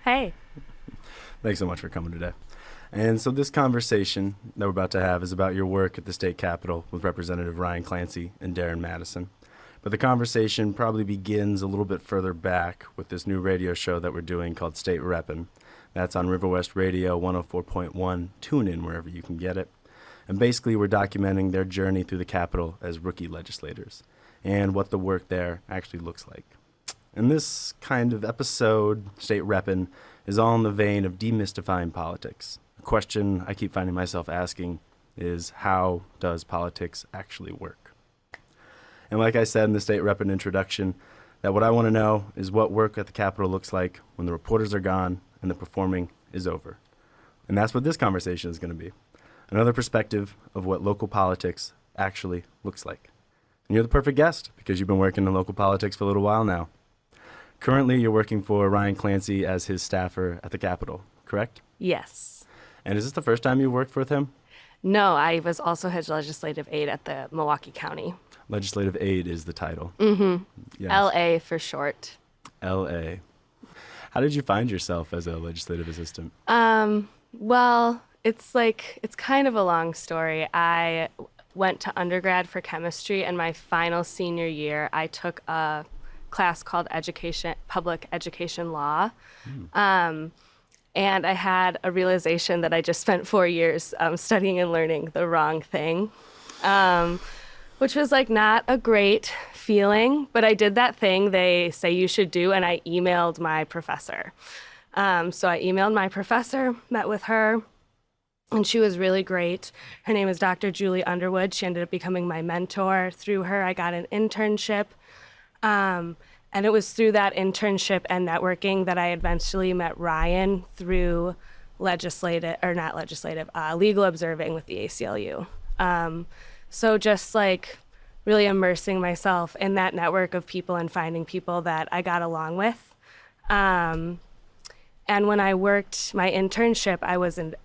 Hey. Thanks so much for coming today. And so this conversation that we're about to have is about your work at the state capitol with Representative Ryan Clancy and Darren Madison. But the conversation probably begins a little bit further back with this new radio show that we're doing called State Reppin. That's on River West Radio 104.1. Tune in wherever you can get it. And basically we're documenting their journey through the Capitol as rookie legislators and what the work there actually looks like. And this kind of episode, State Reppin', is all in the vein of demystifying politics. A question I keep finding myself asking is, how does politics actually work? And like I said in the State Reppin' introduction, that what I want to know is what work at the Capitol looks like when the reporters are gone and the performing is over. And that's what this conversation is going to be. Another perspective of what local politics actually looks like. And you're the perfect guest because you've been working in local politics for a little while now. Currently, you're working for Ryan Clancy as his staffer at the Capitol, correct? Yes. And is this the first time you worked with him? No, I was also his legislative aide at the Milwaukee County. Legislative aide is the title. Mm-hmm. Yes. LA for short. LA. How did you find yourself as a legislative assistant? Well, it's kind of a long story. I went to undergrad for chemistry, and my final senior year, I took a class called Public Education Law. And I had a realization that I just spent 4 years studying and learning the wrong thing, which was not a great feeling, but I did that thing they say you should do, and I emailed my professor. So I emailed my professor, met with her, and she was really great. Her name is Dr. Julie Underwood. She ended up becoming my mentor. Through her, I got an internship. And it was through that internship and networking that I eventually met Ryan through legal observing with the ACLU. So just really immersing myself in that network of people and finding people that I got along with. And when I worked my internship, I was an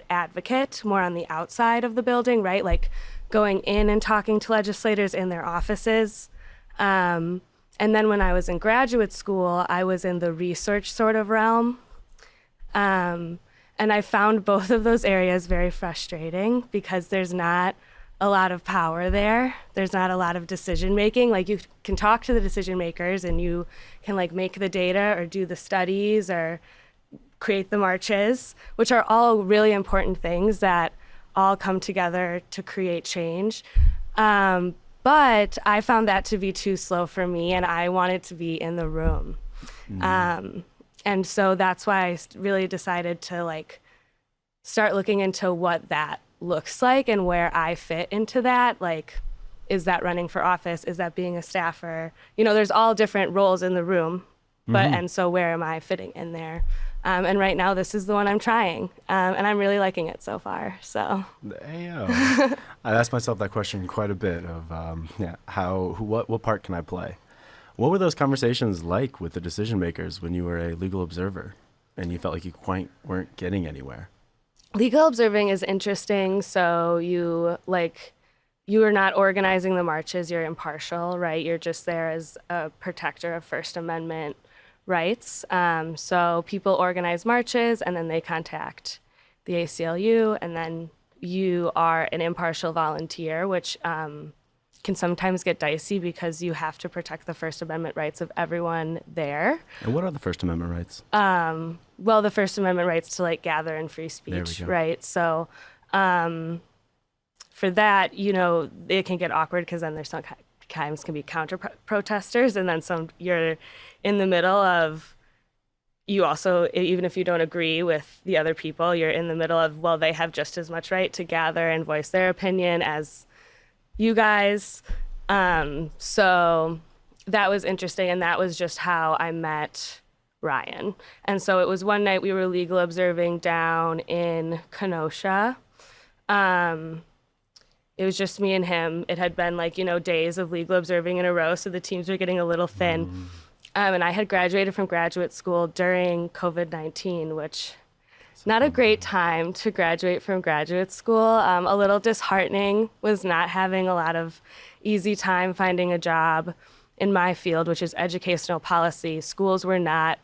advocate, more on the outside of the building, right? Going in and talking to legislators in their offices. And then when I was in graduate school, I was in the research sort of realm. And I found both of those areas very frustrating because there's not a lot of power there. There's not a lot of decision making. You can talk to the decision makers and you can make the data or do the studies or create the marches, which are all really important things that all come together to create change. But I found that to be too slow for me, and I wanted to be in the room. And so that's why I really decided to start looking into what that looks like and where I fit into that. Is that running for office? Is that being a staffer? There's all different roles in the room, and so where am I fitting in there? And right now, this is the one I'm trying, and I'm really liking it so far. So, I asked myself that question quite a bit of what part can I play? What were those conversations like with the decision makers when you were a legal observer and you felt like you quite weren't getting anywhere? Legal observing is interesting. So you are not organizing the marches. You're impartial, right? You're just there as a protector of First Amendment rights. So people organize marches and then they contact the ACLU, and then you are an impartial volunteer, which can sometimes get dicey because you have to protect the First Amendment rights of everyone there. And what are the First Amendment rights? Well, the First Amendment rights to gather and free speech, right? So for that, it can get awkward because then there's sometimes can be counter protesters, and then you're in the middle of, you also, even if you don't agree with the other people, you're in the middle of, well, they have just as much right to gather and voice their opinion as you guys. So that was interesting, and that was just how I met Ryan. And so it was one night we were legal observing down in Kenosha. It was just me and him. It had been days of legal observing in a row, so the teams were getting a little thin. And I had graduated from graduate school during COVID-19, which not a great time to graduate from graduate school. A little disheartening was not having a lot of easy time finding a job in my field, which is educational policy. Schools were not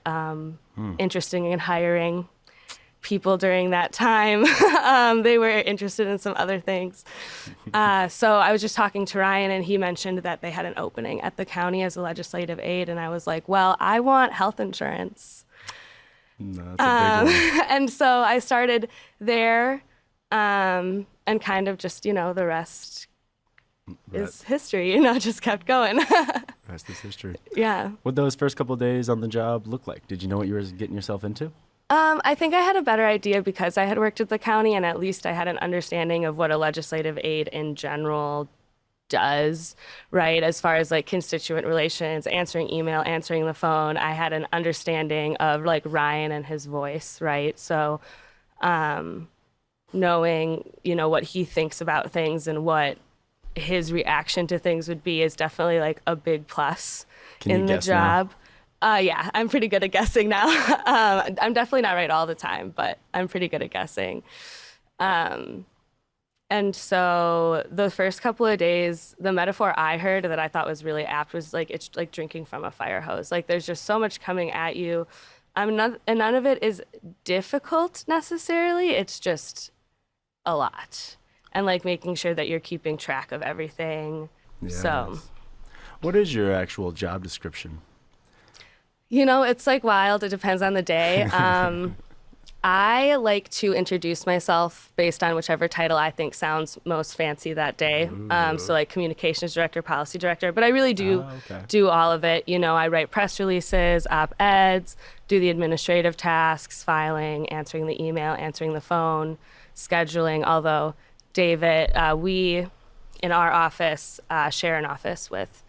interested in hiring people during that time. They were interested in some other things. So I was just talking to Ryan, and he mentioned that they had an opening at the county as a legislative aide. And I was like, well, I want health insurance. No, that's a big one. And so I started there, and kind of just, the rest is history, just kept going. Rest is history. Yeah. What those first couple of days on the job look like? Did you know what you were getting yourself into? I think I had a better idea because I had worked at the county, and at least I had an understanding of what a legislative aide in general does, right? As far as like constituent relations, answering email, answering the phone, I had an understanding of like Ryan and his voice, right? So knowing, what he thinks about things and what his reaction to things would be is definitely like a big plus in the job. Yeah, I'm pretty good at guessing now. I'm definitely not right all the time, but I'm pretty good at guessing. And so the first couple of days, the metaphor I heard that I thought was really apt was like, it's like drinking from a fire hose. Like there's just so much coming at you. And none of it is difficult necessarily. It's just a lot. And like making sure that you're keeping track of everything. Yes. So what is your actual job description? It's like wild. It depends on the day. I like to introduce myself based on whichever title I think sounds most fancy that day. So like communications director, policy director, but I really do do all of it. I write press releases, op-eds, do the administrative tasks, filing, answering the email, answering the phone, scheduling. Although David, we in our office share an office with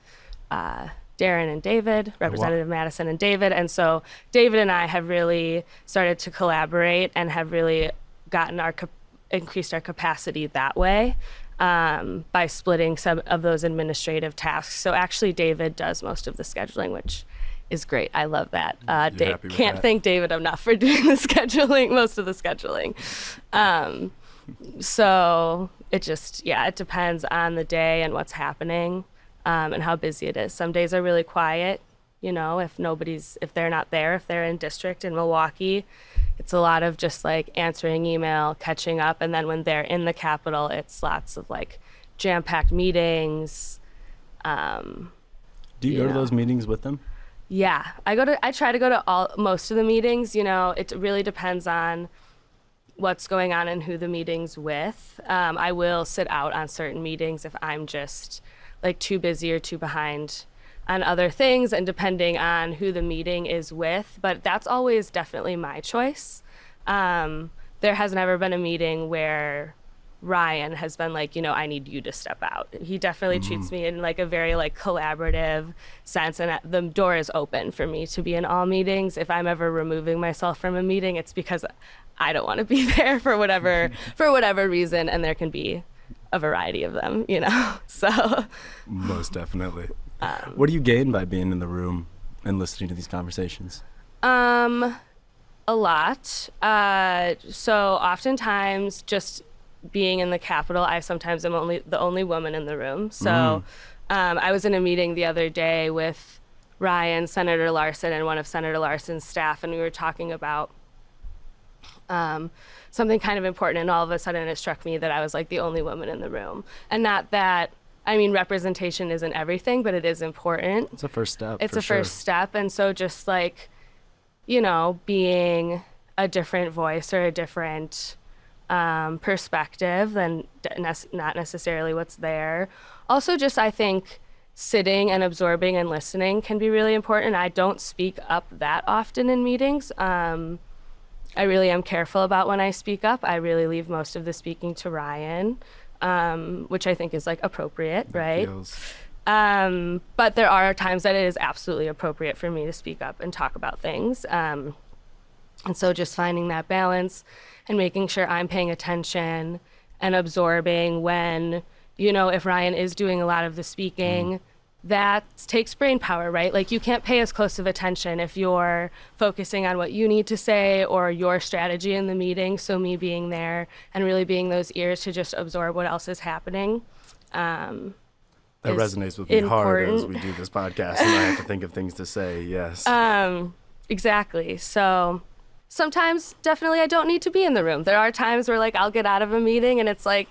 Darren and David, Representative Madison and David. And so David and I have really started to collaborate and have really gotten increased our capacity that way by splitting some of those administrative tasks. So actually David does most of the scheduling, which is great. I love that. Can't thank David enough for doing the scheduling, most of the scheduling. So it just, it depends on the day and what's happening. And how busy it is. Some days are really quiet, if they're not there, if they're in district in Milwaukee, it's a lot of just like answering email, catching up. And then when they're in the Capitol, it's lots of like jam-packed meetings. Do you go to those meetings with them? Yeah, I try to go to most of the meetings. It really depends on what's going on and who the meeting's with. I will sit out on certain meetings if I'm just like too busy or too behind on other things, and depending on who the meeting is with, but that's always definitely my choice. There has never been a meeting where Ryan has been like, I need you to step out. He definitely treats me in like a very like collaborative sense, and the door is open for me to be in all meetings. If I'm ever removing myself from a meeting, it's because I don't want to be there for whatever reason, and there can be a variety of them, so. Most definitely. What do you gain by being in the room and listening to these conversations? A lot. So oftentimes just being in the Capitol, I sometimes am the only woman in the room. So I was in a meeting the other day with Ryan, Senator Larson, and one of Senator Larson's staff, and we were talking about something kind of important, and all of a sudden it struck me that I was like the only woman in the room. And not that, representation isn't everything, but it is important. It's a first step. It's a first step. And so just like, being a different voice or a different perspective than not necessarily what's there. Also just, I think, sitting and absorbing and listening can be really important. I don't speak up that often in meetings. I really am careful about when I speak up. I really leave most of the speaking to Ryan, which I think is like appropriate, right? But there are times that it is absolutely appropriate for me to speak up and talk about things. And so just finding that balance and making sure I'm paying attention and absorbing when, if Ryan is doing a lot of the speaking, that takes brain power, right? Like you can't pay as close of attention if you're focusing on what you need to say or your strategy in the meeting. So me being there and really being those ears to just absorb what else is happening. That resonates with me hard as we do this podcast, and I have to think of things to say. Yes. Exactly. So sometimes definitely I don't need to be in the room. There are times where like I'll get out of a meeting and it's like,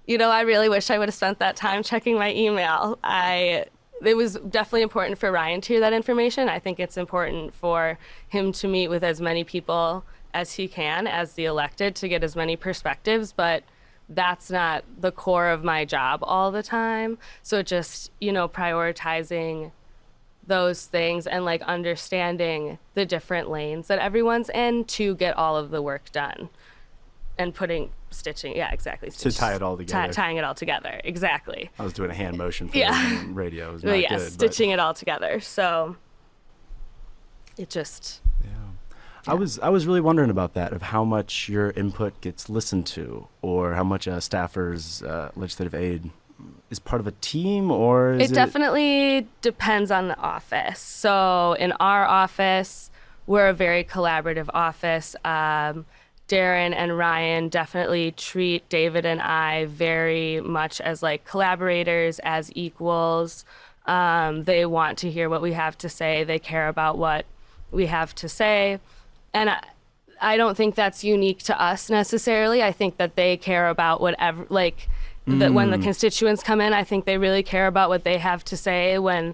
I really wish I would have spent that time checking my email. It was definitely important for Ryan to hear that information. I think it's important for him to meet with as many people as he can as the elected to get as many perspectives, but that's not the core of my job all the time. So just, prioritizing those things and like understanding the different lanes that everyone's in to get all of the work done and stitching. Yeah, exactly. To tie it all together. Tying it all together. Exactly. I was doing a hand motion for the radio. It was not good. Stitching it all together. So it just... Yeah. I was really wondering about that, of how much your input gets listened to, or how much a staffer's legislative aide is part of a team, or is it definitely depends on the office. So in our office, we're a very collaborative office. Darren and Ryan definitely treat David and I very much as like collaborators, as equals. They want to hear what we have to say. They care about what we have to say. And I don't think that's unique to us necessarily. I think that they care about whatever, like, that when the constituents come in, I think they really care about what they have to say when,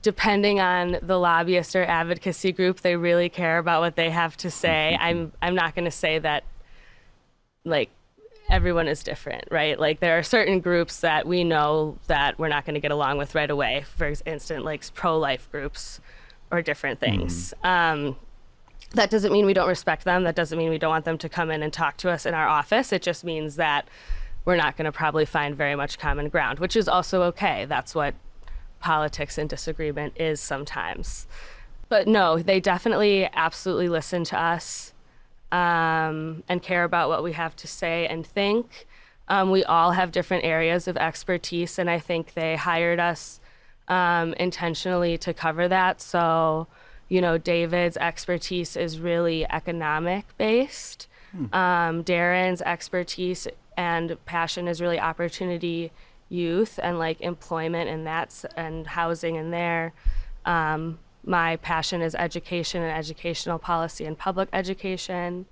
depending on the lobbyist or advocacy group, they really care about what they have to say. I'm not going to say that, like, everyone is different, right? Like, there are certain groups that we know that we're not going to get along with right away. For instance, like pro-life groups or different things. That doesn't mean we don't respect them. That doesn't mean we don't want them to come in and talk to us in our office. It just means that we're not going to probably find very much common ground, which is also okay. That's what politics and disagreement is sometimes. But no, they definitely absolutely listen to us and care about what we have to say and think. We all have different areas of expertise, and I think they hired us intentionally to cover that. So, David's expertise is really economic based. Darren's expertise and passion is really opportunity youth and like employment and housing in there. My passion is education and educational policy and public education.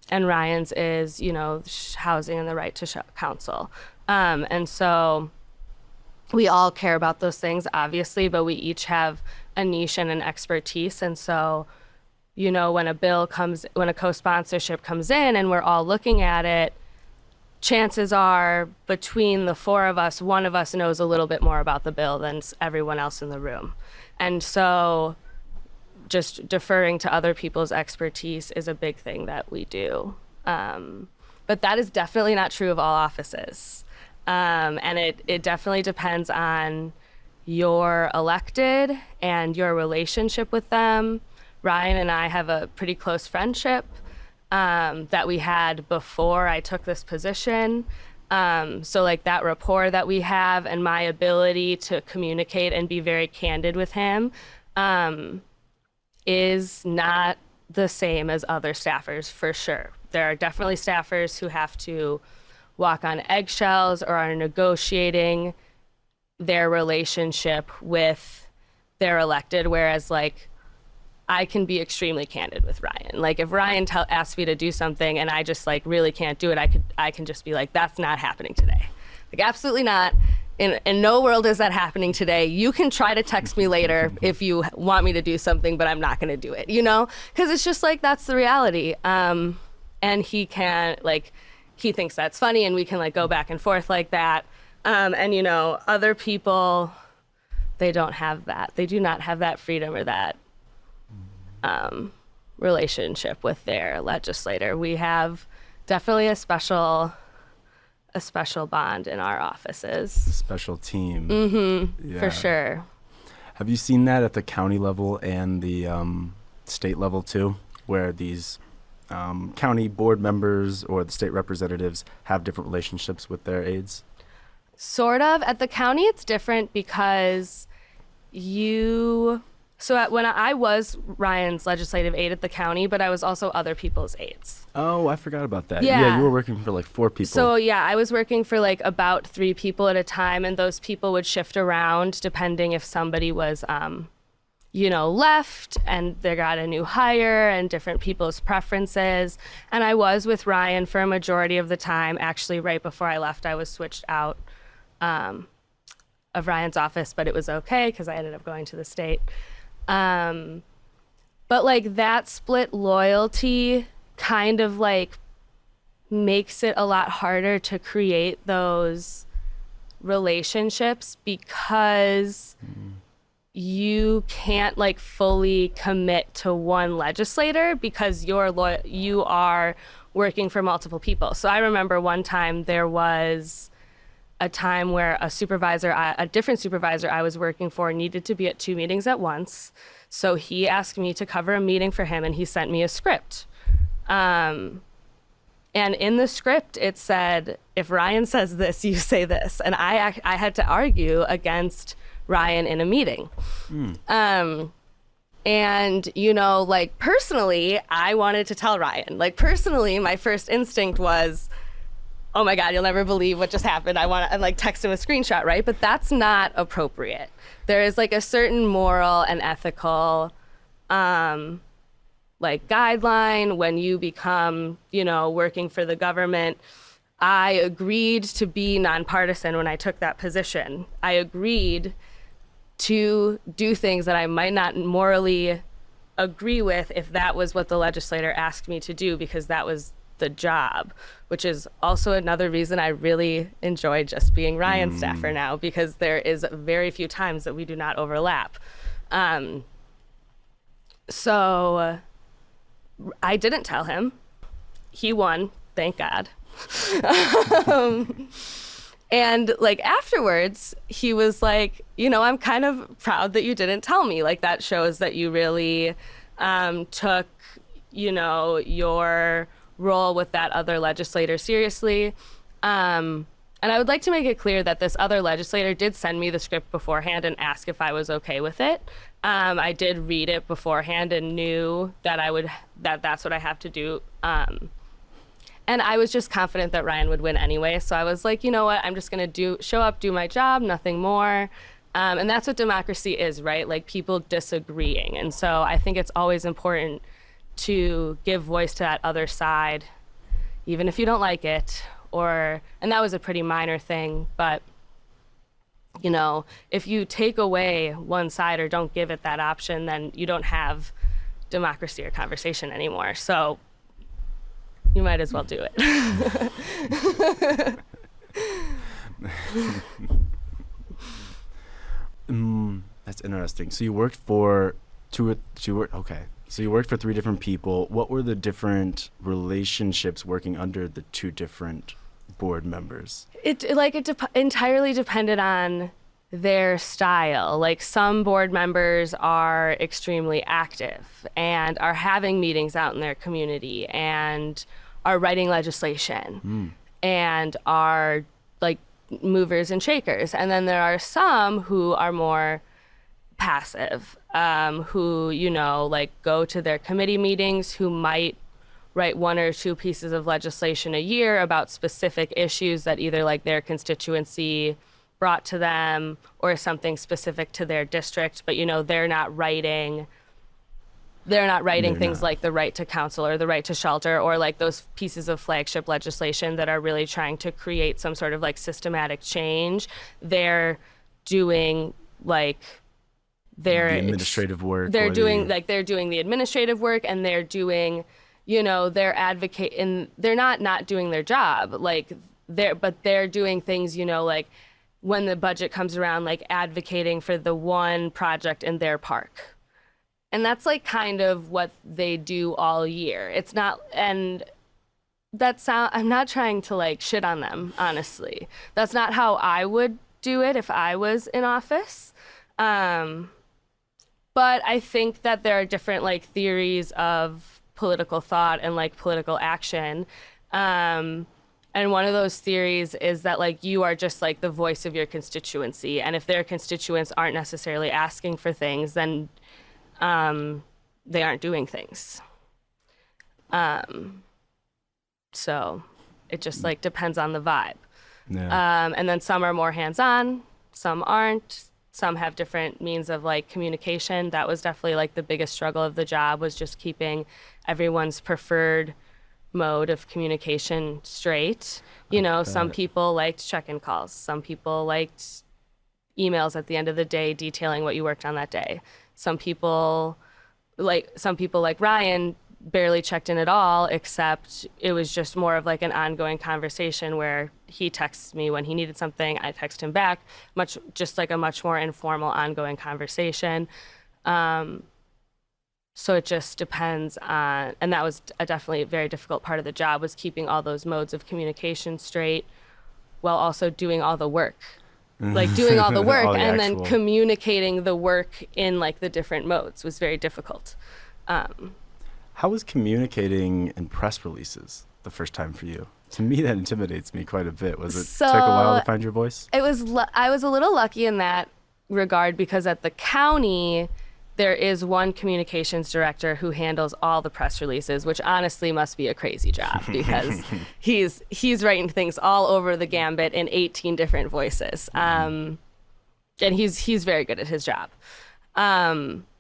And Ryan's is, housing and the right to counsel. And so we all care about those things, obviously, but we each have a niche and an expertise. And so, when a co-sponsorship comes in and we're all looking at it, chances are between the four of us, one of us knows a little bit more about the bill than everyone else in the room. And so just deferring to other people's expertise is a big thing that we do. But that is definitely not true of all offices. And it definitely depends on your elected and your relationship with them. Ryan and I have a pretty close friendship that we had before I took this position. So like that rapport that we have and my ability to communicate and be very candid with him is not the same as other staffers, for sure. There are definitely staffers who have to walk on eggshells or are negotiating their relationship with their elected, whereas like I can be extremely candid with Ryan. Like if Ryan asks me to do something and I just like really can't do it, I can just be like, that's not happening today. Like absolutely not. In no world is that happening today. You can try to text me later if you want me to do something, but I'm not going to do it, because it's just like that's the reality. And he can he thinks that's funny, and we can like go back and forth like that. And other people, they don't have that. They do not have that freedom or that relationship with their legislator. We have definitely a special bond in our offices. A special team. Mm-hmm. Yeah. For sure. Have you seen that at the county level and the state level too, where these county board members or the state representatives have different relationships with their aides? Sort of. At the county, it's different because when I was Ryan's legislative aide at the county, but I was also other people's aides. Oh, I forgot about that. Yeah, you were working for like 4 people. So yeah, I was working for like about 3 people at a time, and those people would shift around depending if somebody was, left and they got a new hire and different people's preferences. And I was with Ryan for a majority of the time. Actually, right before I left, I was switched out of Ryan's office, but it was okay because I ended up going to the state. But like that split loyalty kind of like makes it a lot harder to create those relationships because you can't like fully commit to one legislator because you are working for multiple people. So I remember one time there was a time where a different supervisor I was working for needed to be at 2 meetings at once. So he asked me to cover a meeting for him and he sent me a script. And in the script, it said, if Ryan says this, you say this. And I had to argue against Ryan in a meeting. And, like personally, I wanted to tell Ryan. Like personally, my first instinct was, oh my God, you'll never believe what just happened. I want to like text him a screenshot, right? But that's not appropriate. There is like a certain moral and ethical like guideline when you become, working for the government. I agreed to be nonpartisan when I took that position. I agreed to do things that I might not morally agree with if that was what the legislator asked me to do, because that was the job, which is also another reason I really enjoy just being Ryan's staffer now, because there is very few times that we do not overlap. So I didn't tell him. He won, thank God. And like afterwards, he was like, I'm kind of proud that you didn't tell me. Like that shows that you really took, your role with that other legislator seriously. And I would like to make it clear that this other legislator did send me the script beforehand and ask if I was okay with it. I did read it beforehand and knew that that's what I have to do. And I was just confident that Ryan would win anyway. So I was like, you know what, I'm just gonna show up, do my job, nothing more. And that's what democracy is, right? Like people disagreeing. And so I think it's always important to give voice to that other side, even if you don't like it, and that was a pretty minor thing, but if you take away one side or don't give it that option, then you don't have democracy or conversation anymore. So you might as well do it. That's interesting. So you worked for So you worked for 3 different people. What were the different relationships working under the 2 different board members? It entirely depended on their style. Like some board members are extremely active and are having meetings out in their community and are writing legislation and are like movers and shakers. And then there are some who are more passive, who, like go to their committee meetings, who might write 1 or 2 pieces of legislation a year about specific issues that either like their constituency brought to them or something specific to their district, but they're not writing things like the right to counsel or the right to shelter or like those pieces of flagship legislation that are really trying to create some sort of like systematic change. They're doing like the administrative work. They're doing the administrative work, and they're doing, they're advocating. They're not doing their job, but they're doing things, like when the budget comes around, like advocating for the one project in their park. And that's like kind of what they do all year. It's not, and I'm not trying to like shit on them, honestly. That's not how I would do it if I was in office. But I think that there are different like theories of political thought and like political action. And one of those theories is that like you are just like the voice of your constituency. And if their constituents aren't necessarily asking for things, then they aren't doing things. So it just like depends on the vibe. Yeah. And then some are more hands-on, some aren't. some have different means of like communication. That was definitely like the biggest struggle of the job, was just keeping everyone's preferred mode of communication straight. You know, some people liked check-in calls. Some people liked emails at the end of the day detailing what you worked on that day. Some people like Ryan barely checked in at all, except it was just more of like an ongoing conversation where he texts me when he needed something, I text him back, just like a much more informal ongoing conversation. So it just depends on, and that was definitely a very difficult part of the job, was keeping all those modes of communication straight while also doing all the work. Like doing all the work and then communicating the work in like the different modes was very difficult. How was communicating in press releases the first time for you? To me, that intimidates me quite a bit. Was it take a while to find your voice? I was a little lucky in that regard, because at the county, there is one communications director who handles all the press releases, which honestly must be a crazy job, because he's writing things all over the gambit in 18 different voices. And he's very good at his job.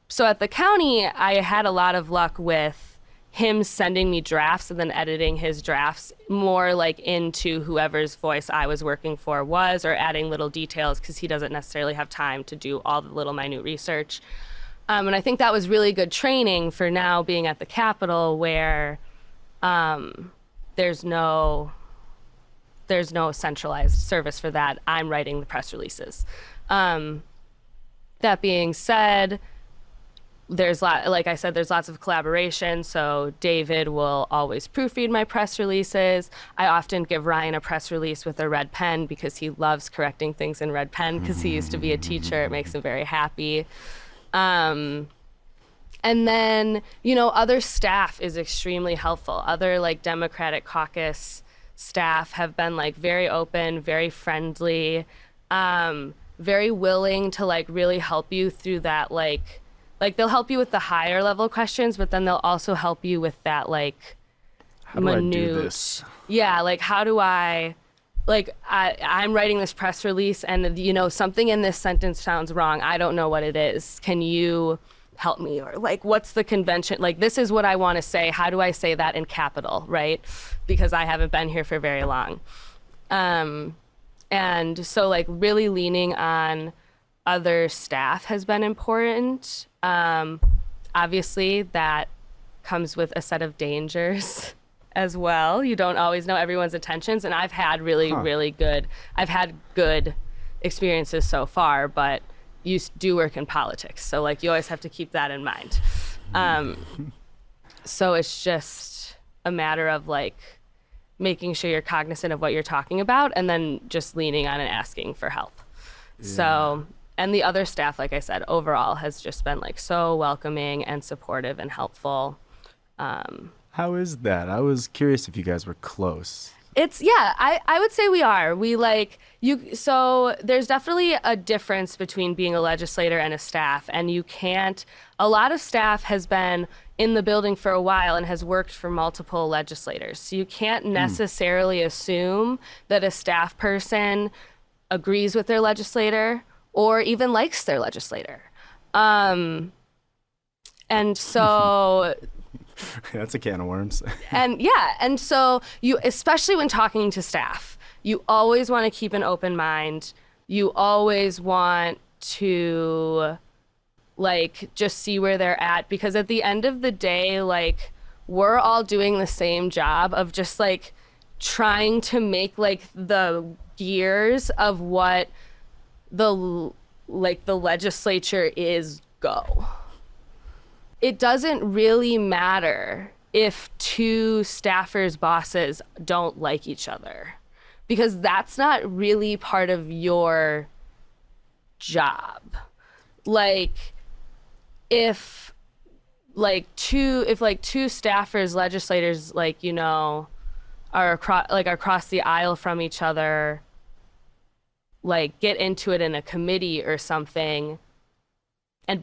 So at the county, I had a lot of luck with him sending me drafts and then editing his drafts more like into whoever's voice I was working for was, or adding little details, because he doesn't necessarily have time to do all the little minute research. And I think that was really good training for now being at the Capitol, where there's no centralized service for that. I'm writing the press releases. That being said, like I said, there's lots of collaboration. So David will always proofread my press releases. I often give Ryan a press release with a red pen, because he loves correcting things in red pen, because he used to be a teacher. It makes him very happy. And then, you know, other staff is extremely helpful. Other like Democratic caucus staff have been like very open, very friendly, very willing to like really help you through that, like they'll help you with the higher level questions, but then they'll also help you with that like how do I do this? Yeah, like how do I'm writing this press release and, you know, something in this sentence sounds wrong. I don't know what it is. Can you help me? Or like, what's the convention? Like, this is what I want to say. How do I say that in capital, right? Because I haven't been here for very long. And so like really leaning on other staff has been important. Obviously that comes with a set of dangers as well. You don't always know everyone's intentions, and I've had I've had good experiences so far, but you do work in politics, so like you always have to keep that in mind. So it's just a matter of like making sure you're cognizant of what you're talking about, and then just leaning on and asking for help. Yeah. So, and the other staff, like I said, overall has just been like so welcoming and supportive and helpful. How is that? I was curious if you guys were close. I would say we are. So there's definitely a difference between being a legislator and a staff, and a lot of staff has been in the building for a while and has worked for multiple legislators. So you can't necessarily assume that a staff person agrees with their legislator or even likes their legislator. And so that's a can of worms. And so you, especially when talking to staff, you always want to keep an open mind. You always want to like just see where they're at, because at the end of the day, like we're all doing the same job of just like trying to make like the gears of what the legislature is go. It doesn't really matter if two staffers' bosses don't like each other, because that's not really part of your job. Like if two staffers, legislators, like, you know, are across the aisle from each other, like get into it in a committee or something,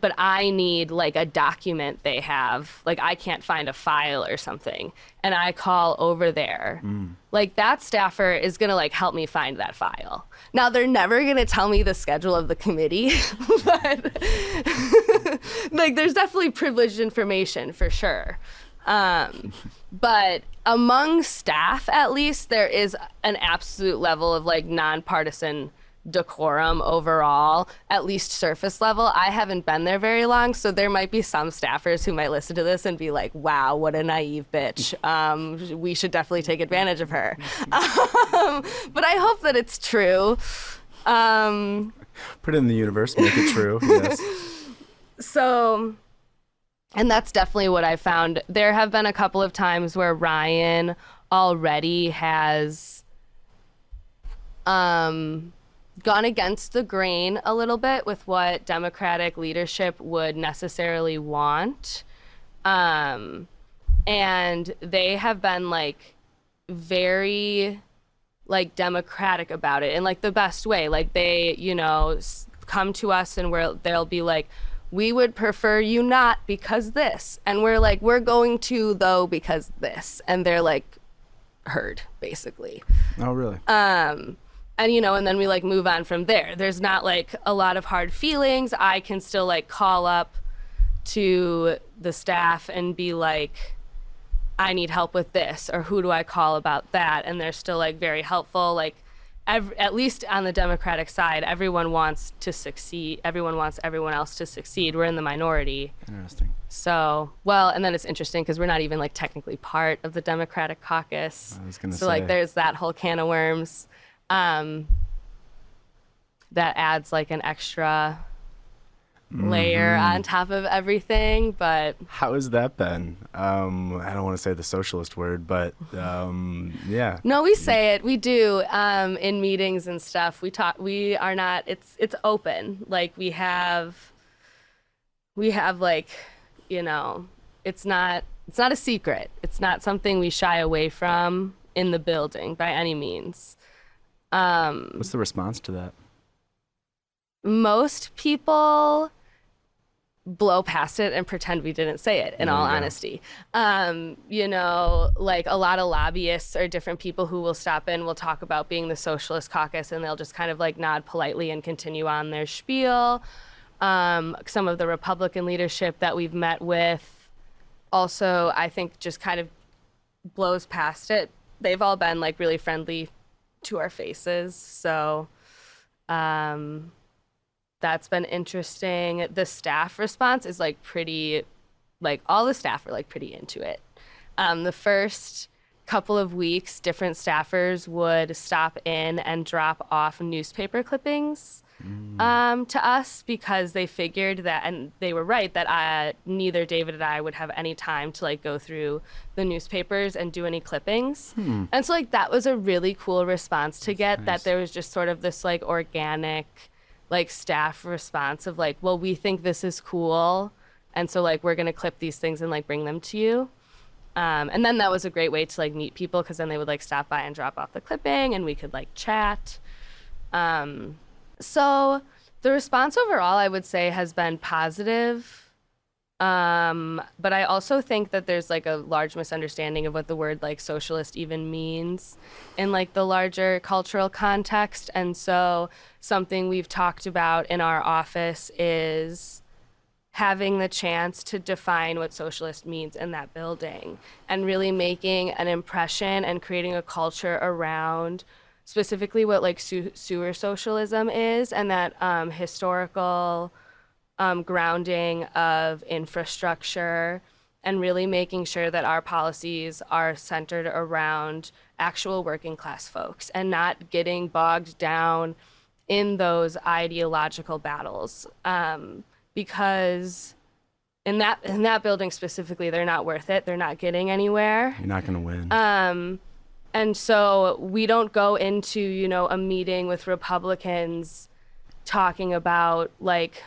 but I need like a document they have, like I can't find a file or something, and I call over there, like that staffer is gonna like help me find that file. Now they're never gonna tell me the schedule of the committee, but like there's definitely privileged information for sure. But among staff, at least, there is an absolute level of like nonpartisan decorum overall, at least surface level. I haven't been there very long, so there might be some staffers who might listen to this and be like, wow, what a naive bitch. We should definitely take advantage of her. But I hope that it's true. Put it in the universe, make it true. Yes. So, and that's definitely what I found. There have been a couple of times where Ryan already has gone against the grain a little bit with what Democratic leadership would necessarily want. And they have been like very like democratic about it in like the best way. Like they, you know, come to us and they'll be like, we would prefer you not because this. And we're like, we're going to though because this. And they're like heard basically. Oh, really? And, you know, and then we like move on from there. There's not like a lot of hard feelings. I can still like call up to the staff and be like, I need help with this, or who do I call about that? And they're still like very helpful. Like at least on the Democratic side, everyone wants to succeed. Everyone wants everyone else to succeed. We're in the minority. Interesting. So, well, and then it's interesting because we're not even like technically part of the Democratic caucus. I was gonna so say. like there's that whole can of worms. That adds like an extra layer on top of everything, but How has that been? I don't want to say the socialist word, but yeah. no, we say it. We do in meetings and stuff. We talk. We are not. It's open. Like we have like, you know, it's not a secret. It's not something we shy away from in the building by any means. What's the response to that? Most people blow past it and pretend we didn't say it, in all honesty. You know, like a lot of lobbyists or different people who will stop in will talk about being the socialist caucus, and they'll just kind of like nod politely and continue on their spiel. Some of the Republican leadership that we've met with also, I think, just kind of blows past it. They've all been like really friendly to our faces. So that's been interesting. The staff response is like pretty, like all the staff are like pretty into it. The first couple of weeks, different staffers would stop in and drop off newspaper clippings to us because they figured that, and they were right, that neither David and I would have any time to like go through the newspapers and do any clippings. And so like that was a really cool response to get. Nice. That there was just sort of this like organic like staff response of like, well, we think this is cool, and so like we're gonna clip these things and like bring them to you. And then that was a great way to like meet people, because then they would like stop by and drop off the clipping and we could like chat. So the response overall, I would say, has been positive. But I also think that there's like a large misunderstanding of what the word like socialist even means in like the larger cultural context. And so something we've talked about in our office is having the chance to define what socialist means in that building and really making an impression and creating a culture around specifically what like sewer socialism is, and that historical grounding of infrastructure, and really making sure that our policies are centered around actual working class folks and not getting bogged down in those ideological battles. Because in that building specifically, they're not worth it. They're not getting anywhere. You're not going to win. And so we don't go into, you know, a meeting with Republicans talking about like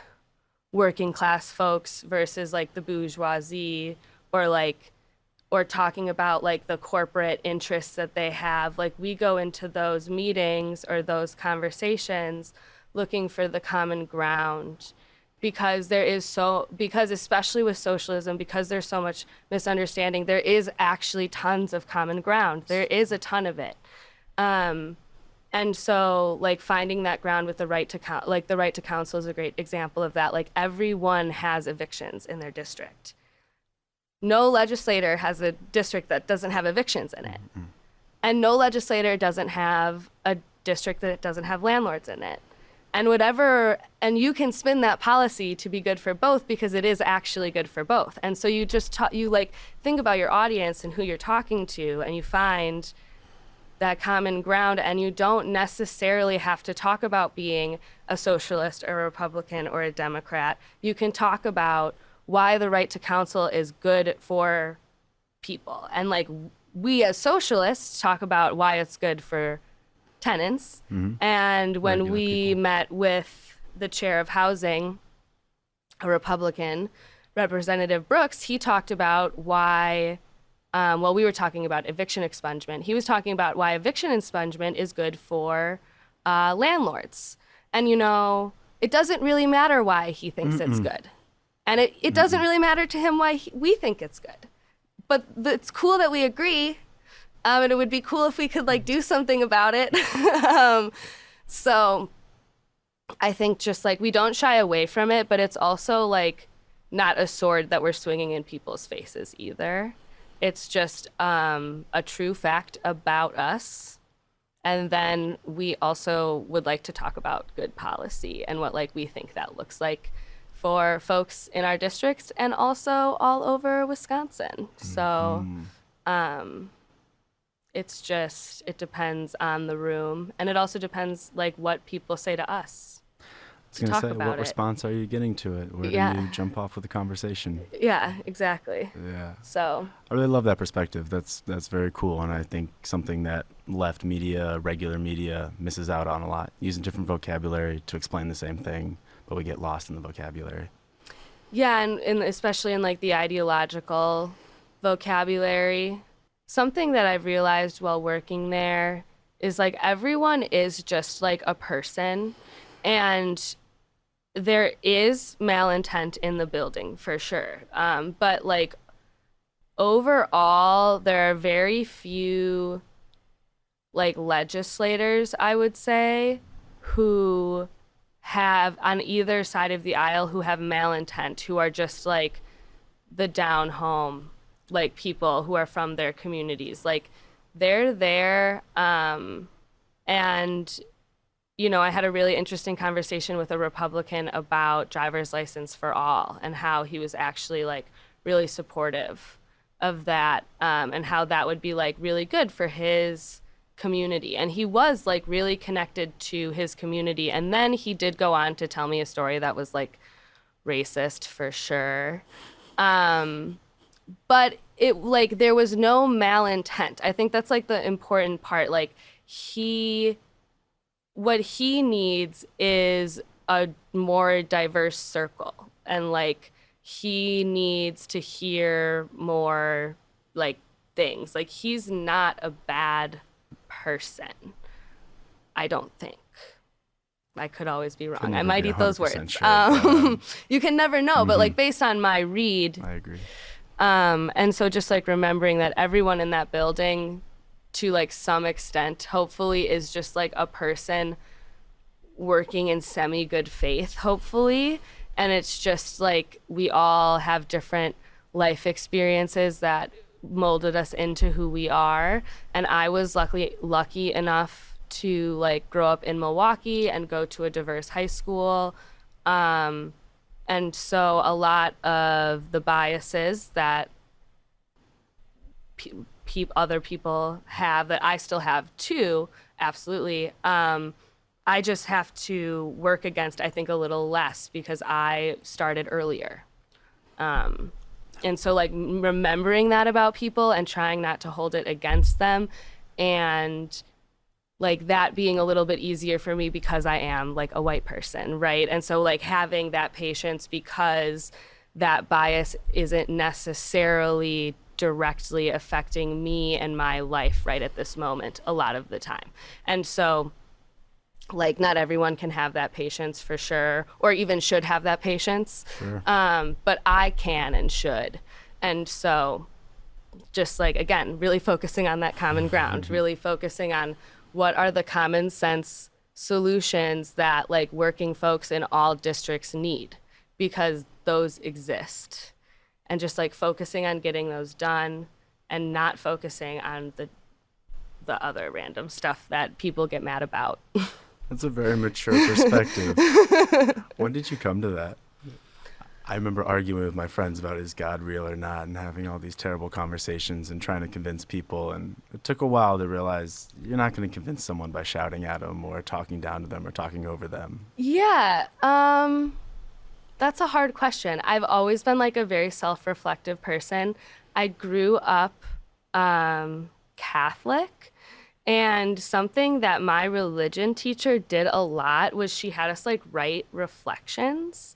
working class folks versus like the bourgeoisie, or talking about like the corporate interests that they have. Like we go into those meetings or those conversations looking for the common ground because because especially with socialism, because there's so much misunderstanding, there is actually tons of common ground. There is a ton of it. And so like finding that ground with the right to the right to counsel is a great example of that. Like everyone has evictions in their district. No legislator has a district that doesn't have evictions in it. Mm-hmm. And no legislator doesn't have a district that doesn't have landlords in it. And you can spin that policy to be good for both because it is actually good for both. And so you just think about your audience and who you're talking to, and you find that common ground, and you don't necessarily have to talk about being a socialist or a Republican or a Democrat. You can talk about why the right to counsel is good for people. And like we as socialists talk about why it's good for tenants. Mm-hmm. And when regular we people met with the chair of housing, a Republican, Representative Brooks, he talked about why, we were talking about eviction expungement. He was talking about why eviction expungement is good for landlords. And, it doesn't really matter why he thinks it's good. And it doesn't really matter to him why we think it's good. But it's cool that we agree. And it would be cool if we could do something about it. So I think just we don't shy away from it, but it's also not a sword that we're swinging in people's faces either. It's just a true fact about us. And then we also would like to talk about good policy and what we think that looks like for folks in our districts and also all over Wisconsin. So it depends on the room. And it also depends what people say to us. I was going to say, what response are you getting to it? Where do you jump off with the conversation? Yeah, exactly. Yeah. So I really love that perspective. That's very cool. And I think something that left media, regular media, misses out on a lot, using different vocabulary to explain the same thing, but we get lost in the vocabulary. Yeah, and especially in the ideological vocabulary. Something that I've realized while working there is everyone is just a person, and there is malintent in the building for sure. But overall, there are very few legislators, I would say, who have on either side of the aisle who have malintent, who are just the down home people who are from their communities. They're there, and I had a really interesting conversation with a Republican about driver's license for all and how he was actually really supportive of that, and how that would be really good for his community. And he was really connected to his community. And then he did go on to tell me a story that was racist for sure. But it there was no malintent. I think that's the important part. What he needs is a more diverse circle, and he needs to hear more things. He's not a bad person, I don't think. I could always be wrong. I might eat those words. Sure, you can never know, but based on my read, I agree. And so just remembering that everyone in that building, to some extent, hopefully is just a person working in semi-good faith, hopefully. And it's just we all have different life experiences that molded us into who we are. And I was lucky enough to grow up in Milwaukee and go to a diverse high school. And so a lot of the biases that other people have, that I still have too, absolutely. I just have to work against, I think, a little less because I started earlier. And so remembering that about people and trying not to hold it against them, and that being a little bit easier for me because I am a white person, right? And so having that patience because that bias isn't necessarily directly affecting me and my life right at this moment a lot of the time. And so Like, not everyone can have that patience for sure, or even should have that patience. Sure. But I can and should. And so just like, again, really focusing on that common ground, really focusing on what are the common sense solutions that like working folks in all districts need, because those exist. And just like focusing on getting those done and not focusing on the other random stuff that people get mad about. That's a very mature perspective. When did you come to that? I remember arguing with my friends about is God real or not, and having all these terrible conversations and trying to convince people. And it took a while to realize you're not going to convince someone by shouting at them or talking down to them or talking over them. Yeah, that's a hard question. I've always been like a very self-reflective person. I grew up Catholic. And something that my religion teacher did a lot was she had us like write reflections.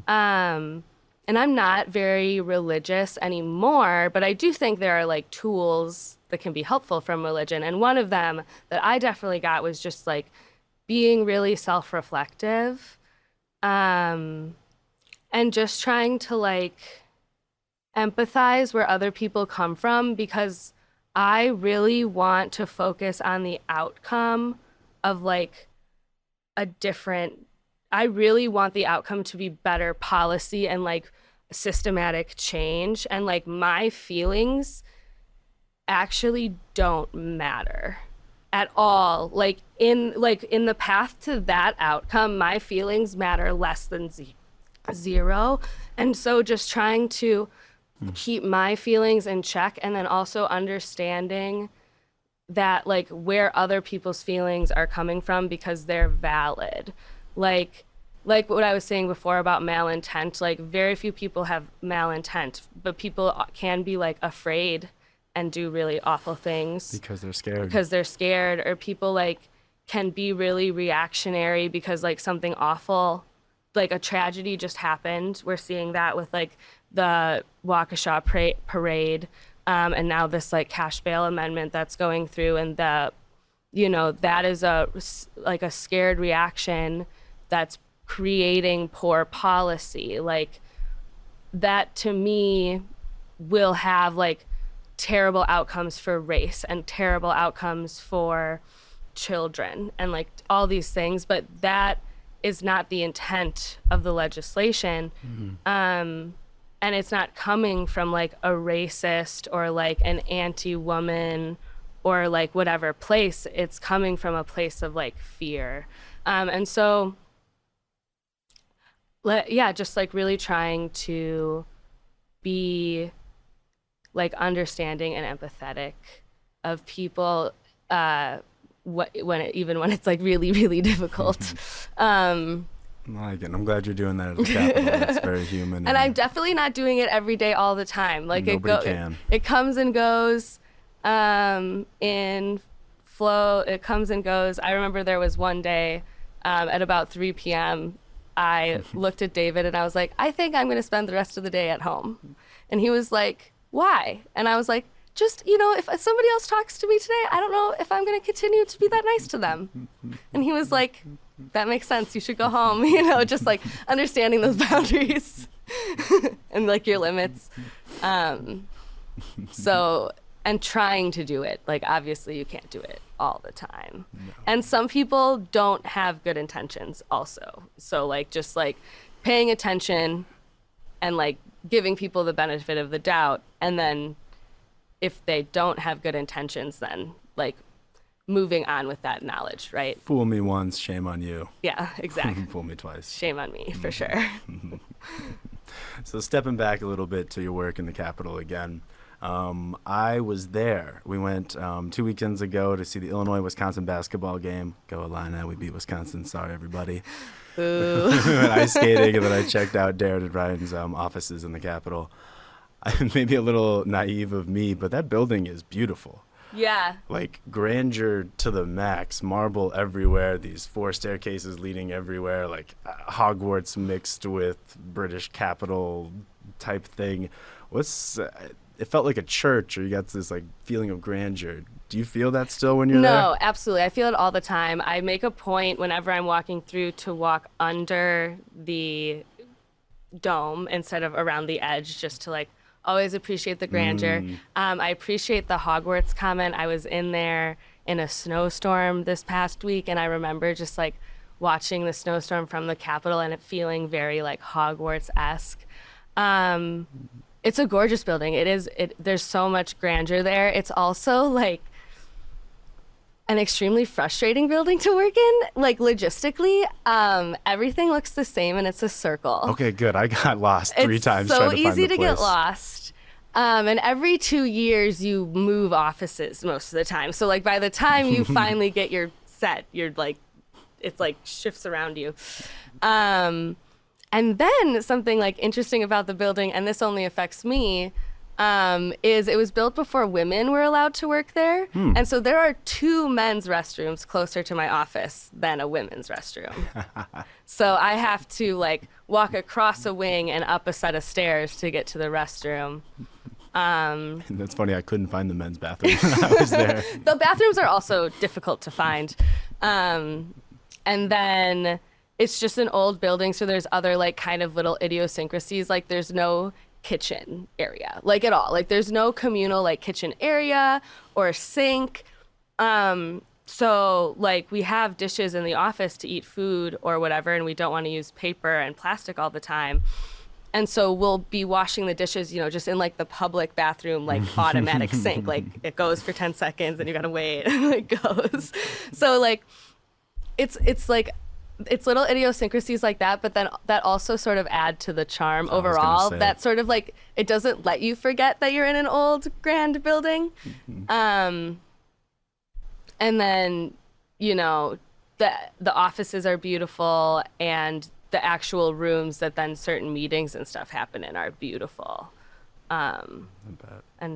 And I'm not very religious anymore, but I do think there are like tools that can be helpful from religion. And one of them that I definitely got was just like being really self-reflective, and just trying to like empathize where other people come from, because I really want to focus on the outcome of like I really want the outcome to be better policy and like systematic change. And like my feelings actually don't matter at all. Like in the path to that outcome, my feelings matter less than zero. And so just trying to keep my feelings in check, and then also understanding that like where other people's feelings are coming from, because they're valid. Like what I was saying before about malintent, like very few people have malintent, but people can be like afraid and do really awful things Because they're scared. Or people like can be really reactionary because like something awful, like a tragedy just happened. We're seeing that with like the Waukesha parade, and now this like cash bail amendment that's going through, and that is a scared reaction that's creating poor policy. Like that to me will have like terrible outcomes for race and terrible outcomes for children and like all these things, but that is not the intent of the legislation. And it's not coming from like a racist or like an anti-woman or like whatever place. It's coming from a place of like fear. And so, just like really trying to be like understanding and empathetic of people, when it's like really, really difficult. I like it. I'm glad you're doing that at the Capitol. It's very human. And I'm definitely not doing it every day all the time. Like nobody can. It comes and goes in flow. It comes and goes. I remember there was one day at about 3 p.m. I looked at David and I was like, I think I'm going to spend the rest of the day at home. And he was like, why? And I was like, just, if somebody else talks to me today, I don't know if I'm going to continue to be that nice to them. And he was like, that makes sense. You should go home, just like understanding those boundaries and like your limits. And trying to do it. Like, obviously you can't do it all the time. No. And some people don't have good intentions also. So like, just like paying attention and like giving people the benefit of the doubt. And then if they don't have good intentions, then like moving on with that knowledge, right? Fool me once, shame on you. Yeah, exactly. Fool me twice. Shame on me, for sure. So stepping back a little bit to your work in the Capitol again, I was there. We went 2 weekends ago to see the Illinois-Wisconsin basketball game. Go Illini, we beat Wisconsin. Sorry, everybody. Boo. Ice skating, and then I checked out Darren and Ryan's offices in the Capitol. Maybe a little naive of me, but that building is beautiful. Yeah. Like grandeur to the max, marble everywhere, these 4 staircases leading everywhere, like Hogwarts mixed with British Capitol type thing. It felt like a church, or you got this like feeling of grandeur. Do you feel that still when you're No, there? absolutely. I feel it all the time. I make a point whenever I'm walking through to walk under the dome instead of around the edge, just to like always appreciate the grandeur. I appreciate the Hogwarts comment. I was in there in a snowstorm this past week, and I remember just like watching the snowstorm from the Capitol and it feeling very like Hogwarts-esque. It's a gorgeous building. There's so much grandeur there. It's also like an extremely frustrating building to work in, like logistically. Everything looks the same and it's a circle. Okay, good. I got lost 3 times It's so trying to find easy the to get place. lost. And every 2 years you move offices most of the time. So like by the time you finally get your set, you're like, it's like shifts around you. And then something like interesting about the building, and this only affects me, is it was built before women were allowed to work there. And so there are 2 men's restrooms closer to my office than a women's restroom. So I have to like walk across a wing and up a set of stairs to get to the restroom. And that's funny. I couldn't find the men's bathroom when I was there. The bathrooms are also difficult to find. And then it's just an old building, so there's other like kind of little idiosyncrasies. Like there's no kitchen area, like at all. Like there's no communal like kitchen area or sink. So like we have dishes in the office to eat food or whatever, and we don't want to use paper and plastic all the time. And so we'll be washing the dishes, you know, just in like the public bathroom, like automatic sink. Like it goes for 10 seconds and you gotta wait and it goes. So like it's like it's little idiosyncrasies like that, but then that also sort of add to the charm overall. That sort of like, it doesn't let you forget that you're in an old grand building. And then, you know, the offices are beautiful, and the actual rooms that then certain meetings and stuff happen in are beautiful. And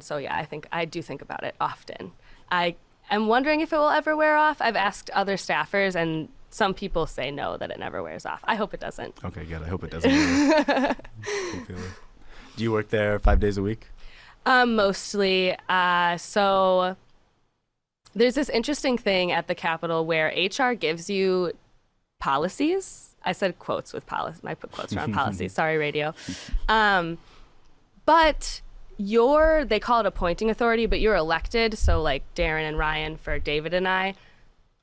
so, yeah, I do think about it often. I am wondering if it will ever wear off. I've asked other staffers, and some people say no, that it never wears off. I hope it doesn't. Okay, good. I hope it doesn't. Do you work there 5 days a week? Mostly. So there's this interesting thing at the Capitol where HR gives you policies. I said quotes with policy. I put quotes around policies. Sorry, radio. But they call it appointing authority, but you're elected. So like Darren and Ryan for David and I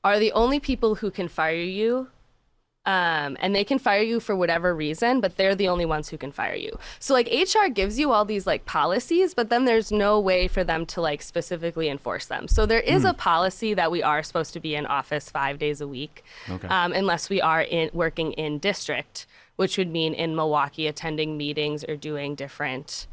are the only people who can fire you. And they can fire you for whatever reason, but they're the only ones who can fire you. So like HR gives you all these like policies, but then there's no way for them to like specifically enforce them. So there is a policy that we are supposed to be in office 5 days a week, unless we are working in district, which would mean in Milwaukee attending meetings or doing different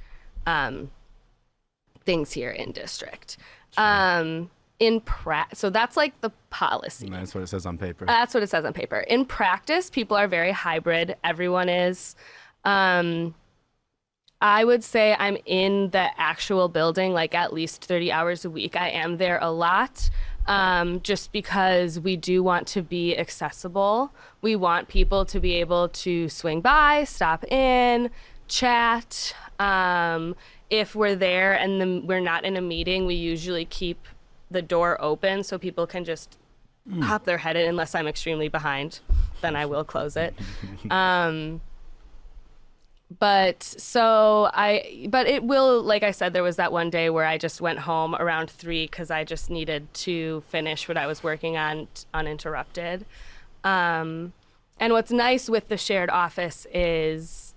things here in district. So that's like the policy. And that's what it says on paper. That's what it says on paper. In practice, people are very hybrid. Everyone is. I would say I'm in the actual building like at least 30 hours a week. I am there a lot, just because we do want to be accessible. We want people to be able to swing by, stop in, chat. If we're there and we're not in a meeting, we usually keep the door open so people can just pop their head in, unless I'm extremely behind, then I will close it. But it will, like I said, there was that one day where I just went home around 3 because I just needed to finish what I was working on uninterrupted. And what's nice with the shared office is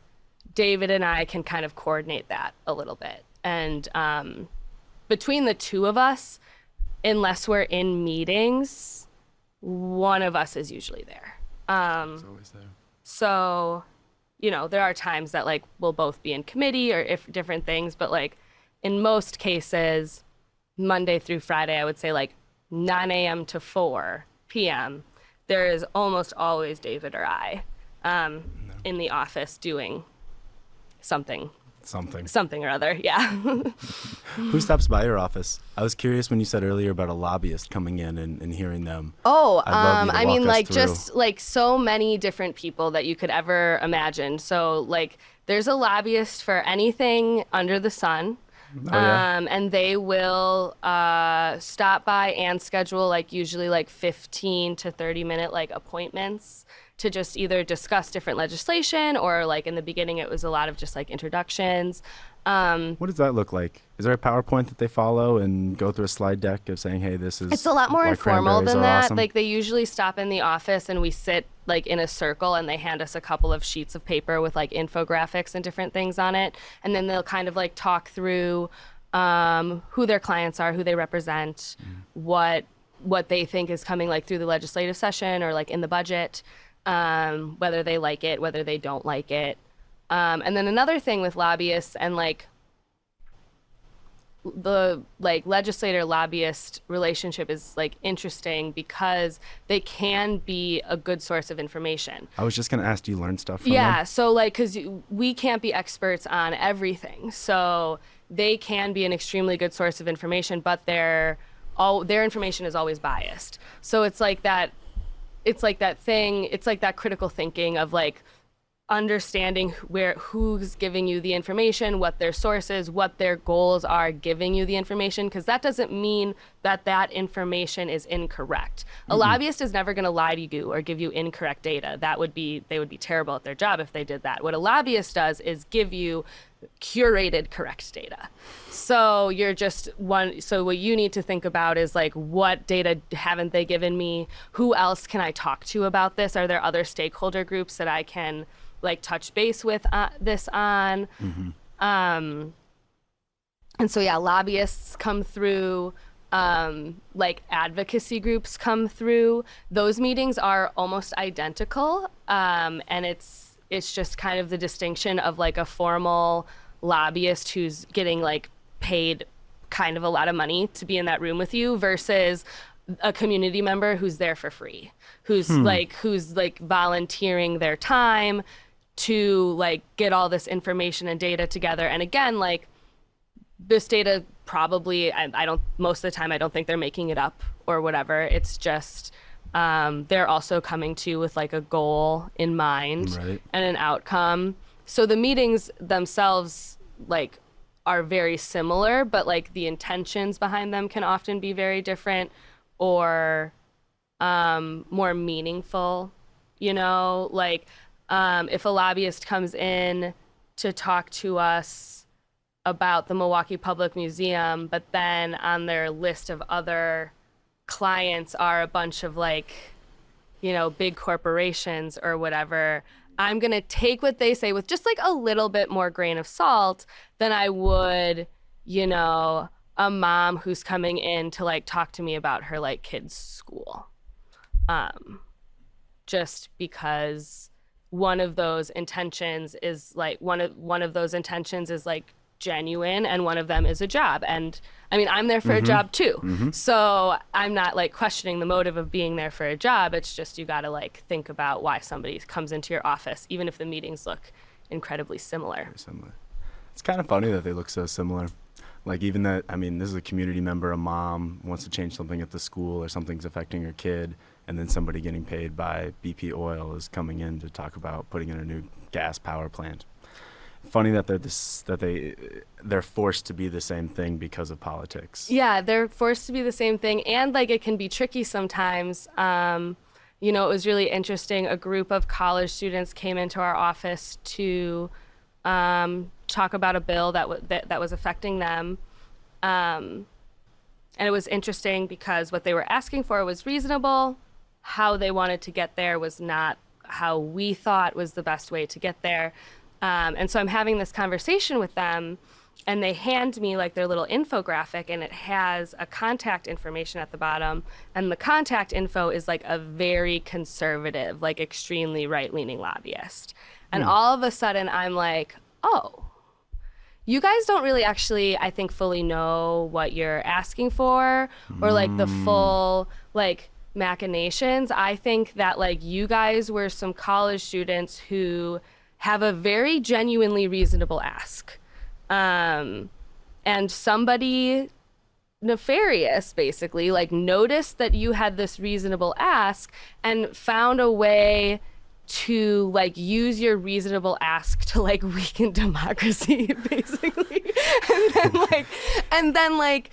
David and I can kind of coordinate that a little bit. And between the two of us, unless we're in meetings, one of us is usually there. It's always there. So, you know, there are times that like we'll both be in committee or if different things, but like in most cases, Monday through Friday, I would say like 9 a.m. to 4 p.m., there is almost always David or I in the office doing something or other, yeah. Who stops by your office? I was curious when you said earlier about a lobbyist coming in and hearing them. Oh, I mean, like just like so many different people that you could ever imagine. So like there's a lobbyist for anything under the sun. Oh, yeah? And they will stop by and schedule like usually like 15 to 30-minute like appointments to just either discuss different legislation, or like in the beginning it was a lot of just like introductions. What does that look like? Is there a PowerPoint that they follow and go through a slide deck of saying, hey, this is It's a lot more why informal cranberries than are that. awesome? Like they usually stop in the office and we sit like in a circle and they hand us a couple of sheets of paper with like infographics and different things on it. And then they'll kind of like talk through who their clients are, who they represent, what they think is coming like through the legislative session or like in the budget, whether they like it, whether they don't like it. And then another thing with lobbyists and like the like legislator lobbyist relationship is like interesting because they can be a good source of information. I was just going to ask, do you learn stuff from Yeah, them? so like because we can't be experts on everything, so they can be an extremely good source of information, but their information is always biased. So it's like that thing, it's like that critical thinking of like understanding who's giving you the information, what their source is, what their goals are giving you the information, because that doesn't mean that information is incorrect. A lobbyist is never going to lie to you or give you incorrect data. They would be terrible at their job if they did that. What a lobbyist does is give you curated correct data. So what you need to think about is like, what data haven't they given me? Who else can I talk to about this? Are there other stakeholder groups that I can like touch base with this on? And so yeah, lobbyists come through, like advocacy groups come through. Those meetings are almost identical, and it's just kind of the distinction of like a formal lobbyist who's getting like paid kind of a lot of money to be in that room with you versus a community member who's there for free, who's like volunteering their time to like get all this information and data together. And again, like this data probably, I don't, most of the time I don't think they're making it up or whatever. It's just they're also coming to with like a goal in mind, Right. and an outcome. So the meetings themselves like are very similar, but like the intentions behind them can often be very different or more meaningful, like if a lobbyist comes in to talk to us about the Milwaukee Public Museum, but then on their list of other clients are a bunch of like, big corporations or whatever, I'm going to take what they say with just like a little bit more grain of salt than I would, a mom who's coming in to like talk to me about her like kids' school. Just because one of those intentions is like genuine, and one of them is a job. And I mean, I'm there for a job too. So I'm not like questioning the motive of being there for a job. It's just, you got to like think about why somebody comes into your office, even if the meetings look incredibly similar. Very similar. It's kind of funny that they look so similar. Like even that, I mean, this is a community member, a mom wants to change something at the school or something's affecting her kid, and then somebody getting paid by BP Oil is coming in to talk about putting in a new gas power plant. Funny that they're forced to be the same thing because of politics. Yeah, they're forced to be the same thing, and like it can be tricky sometimes. It was really interesting. A group of college students came into our office to talk about a bill that was affecting them, and it was interesting because what they were asking for was reasonable. How they wanted to get there was not how we thought was the best way to get there. And so I'm having this conversation with them, and they hand me like their little infographic, and it has a contact information at the bottom. And the contact info is like a very conservative, like extremely right-leaning lobbyist. And all of a sudden I'm like, oh, you guys don't really actually, I think, fully know what you're asking for, or like the full like machinations. I think that like you guys were some college students who have a very genuinely reasonable ask. And somebody nefarious basically like noticed that you had this reasonable ask and found a way to like use your reasonable ask to like weaken democracy, basically. and then like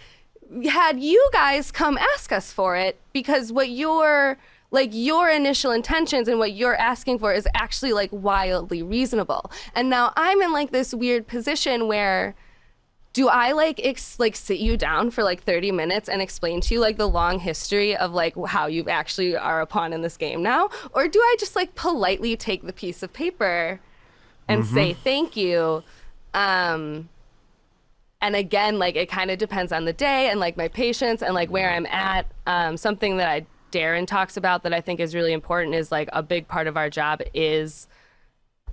had you guys come ask us for it, because what your initial intentions and what you're asking for is actually like wildly reasonable. And now I'm in like this weird position where, do I like sit you down for like 30 minutes and explain to you like the long history of like how you actually are a pawn in this game now? Or do I just like politely take the piece of paper and say thank you? And again, like it kind of depends on the day and like my patience and like where I'm at. Something that Darren talks about that I think is really important is like a big part of our job is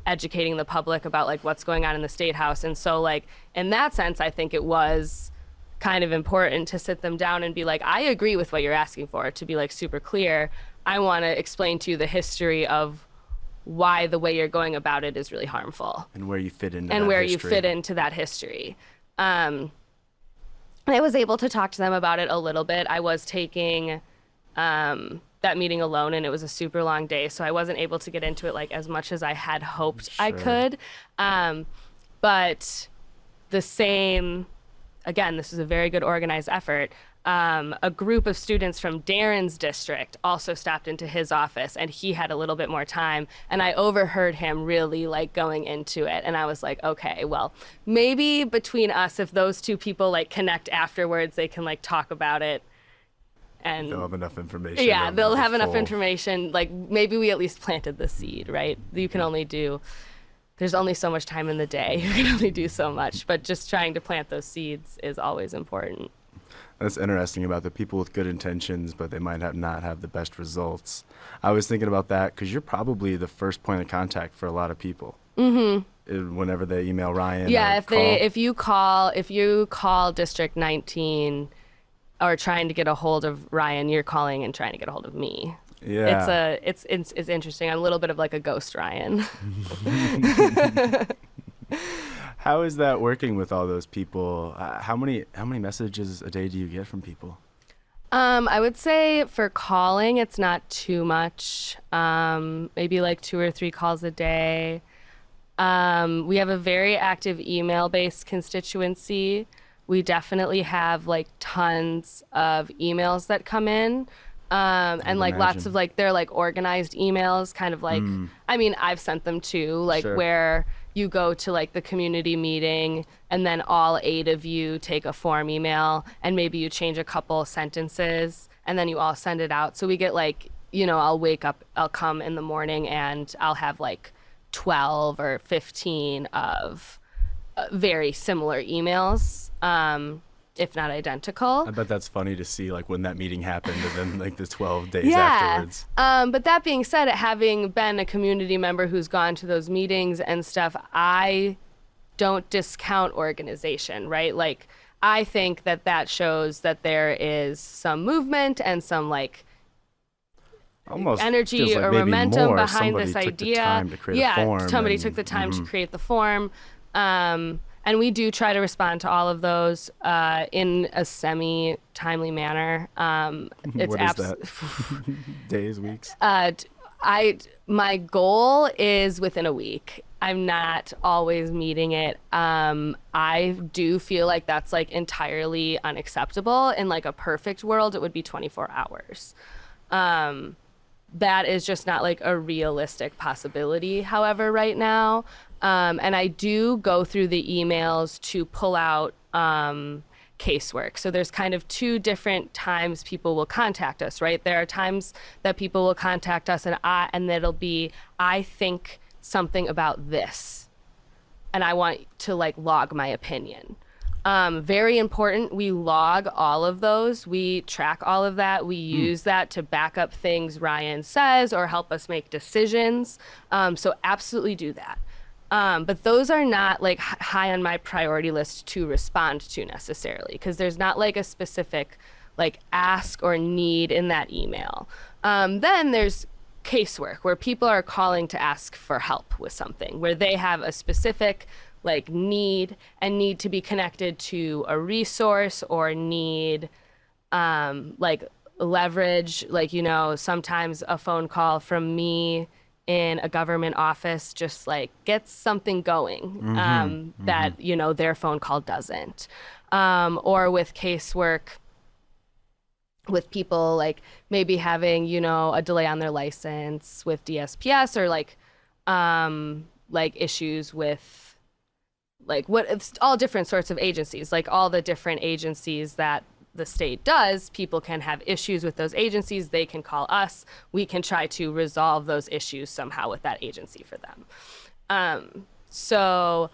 educating the public about like what's going on in the State House. And so like in that sense, I think it was kind of important to sit them down and be like, I agree with what you're asking for, to be like super clear. I want to explain to you the history of why the way you're going about it is really harmful. And where you fit into and that where history. you fit into that history. And I was able to talk to them about it a little bit. I was taking that meeting alone, and it was a super long day, so I wasn't able to get into it like as much as I had hoped I could. But the same, again, this was a very good organized effort. A group of students from Darren's district also stopped into his office, and he had a little bit more time, and I overheard him really like going into it, and I was like, okay, well, maybe between us, if those two people like connect afterwards, they can like talk about it. And they'll have enough information. Yeah, they'll have enough information. Like maybe we at least planted the seed, right? You can only do, there's only so much time in the day. You can only do so much, but just trying to plant those seeds is always important. That's interesting about the people with good intentions, but they might not have the best results. I was thinking about that because you're probably the first point of contact for a lot of people. Mm-hmm. Whenever they email Ryan. Yeah, if you call District 19 or trying to get a hold of Ryan, you're calling and trying to get a hold of me. Yeah. It's interesting. I'm a little bit of like a ghost Ryan. How is that working with all those people? How many messages a day do you get from people? I would say for calling, it's not too much. Maybe like 2 or 3 calls a day. We have a very active email-based constituency. We definitely have like tons of emails that come in. And like lots of like, they're like organized emails, kind of like, I mean, I've sent them too, like where you go to like the community meeting and then all 8 of you take a form email and maybe you change a couple sentences and then you all send it out. So we get like, you know, I'll come in the morning and I'll have like 12 or 15 of very similar emails. If not identical. I bet that's funny to see, like, when that meeting happened and then, like, the 12 days afterwards. But that being said, having been a community member who's gone to those meetings and stuff, I don't discount organization, right? Like, I think that shows that there is some movement and some, like, almost energy like or maybe momentum more behind somebody this took idea. The time to create a form somebody took the time to create the form. And we do try to respond to all of those in a semi-timely manner. What is that? Days, weeks? My goal is within a week. I'm not always meeting it. I do feel like that's like entirely unacceptable. In like a perfect world, it would be 24 hours. That is just not like a realistic possibility, however, right now. And I do go through the emails to pull out casework. So there's kind of 2 different times people will contact us, right? There are times that people will contact us and it'll be, I think something about this, and I want to like log my opinion. Very important, we log all of those. We track all of that. We use that to back up things Ryan says or help us make decisions. So absolutely do that. But those are not like high on my priority list to respond to necessarily, because there's not like a specific like ask or need in that email. Then there's casework where people are calling to ask for help with something, where they have a specific like need to be connected to a resource or need like leverage. Like, you know, sometimes a phone call from me in a government office just like gets something going that, you know, their phone call doesn't. Or with casework, with people like maybe having, you know, a delay on their license with DSPS, or like issues with like what it's all different sorts of agencies, like all the different agencies that the state does. People can have issues with those agencies. They can call us. We can try to resolve those issues somehow with that agency for them. So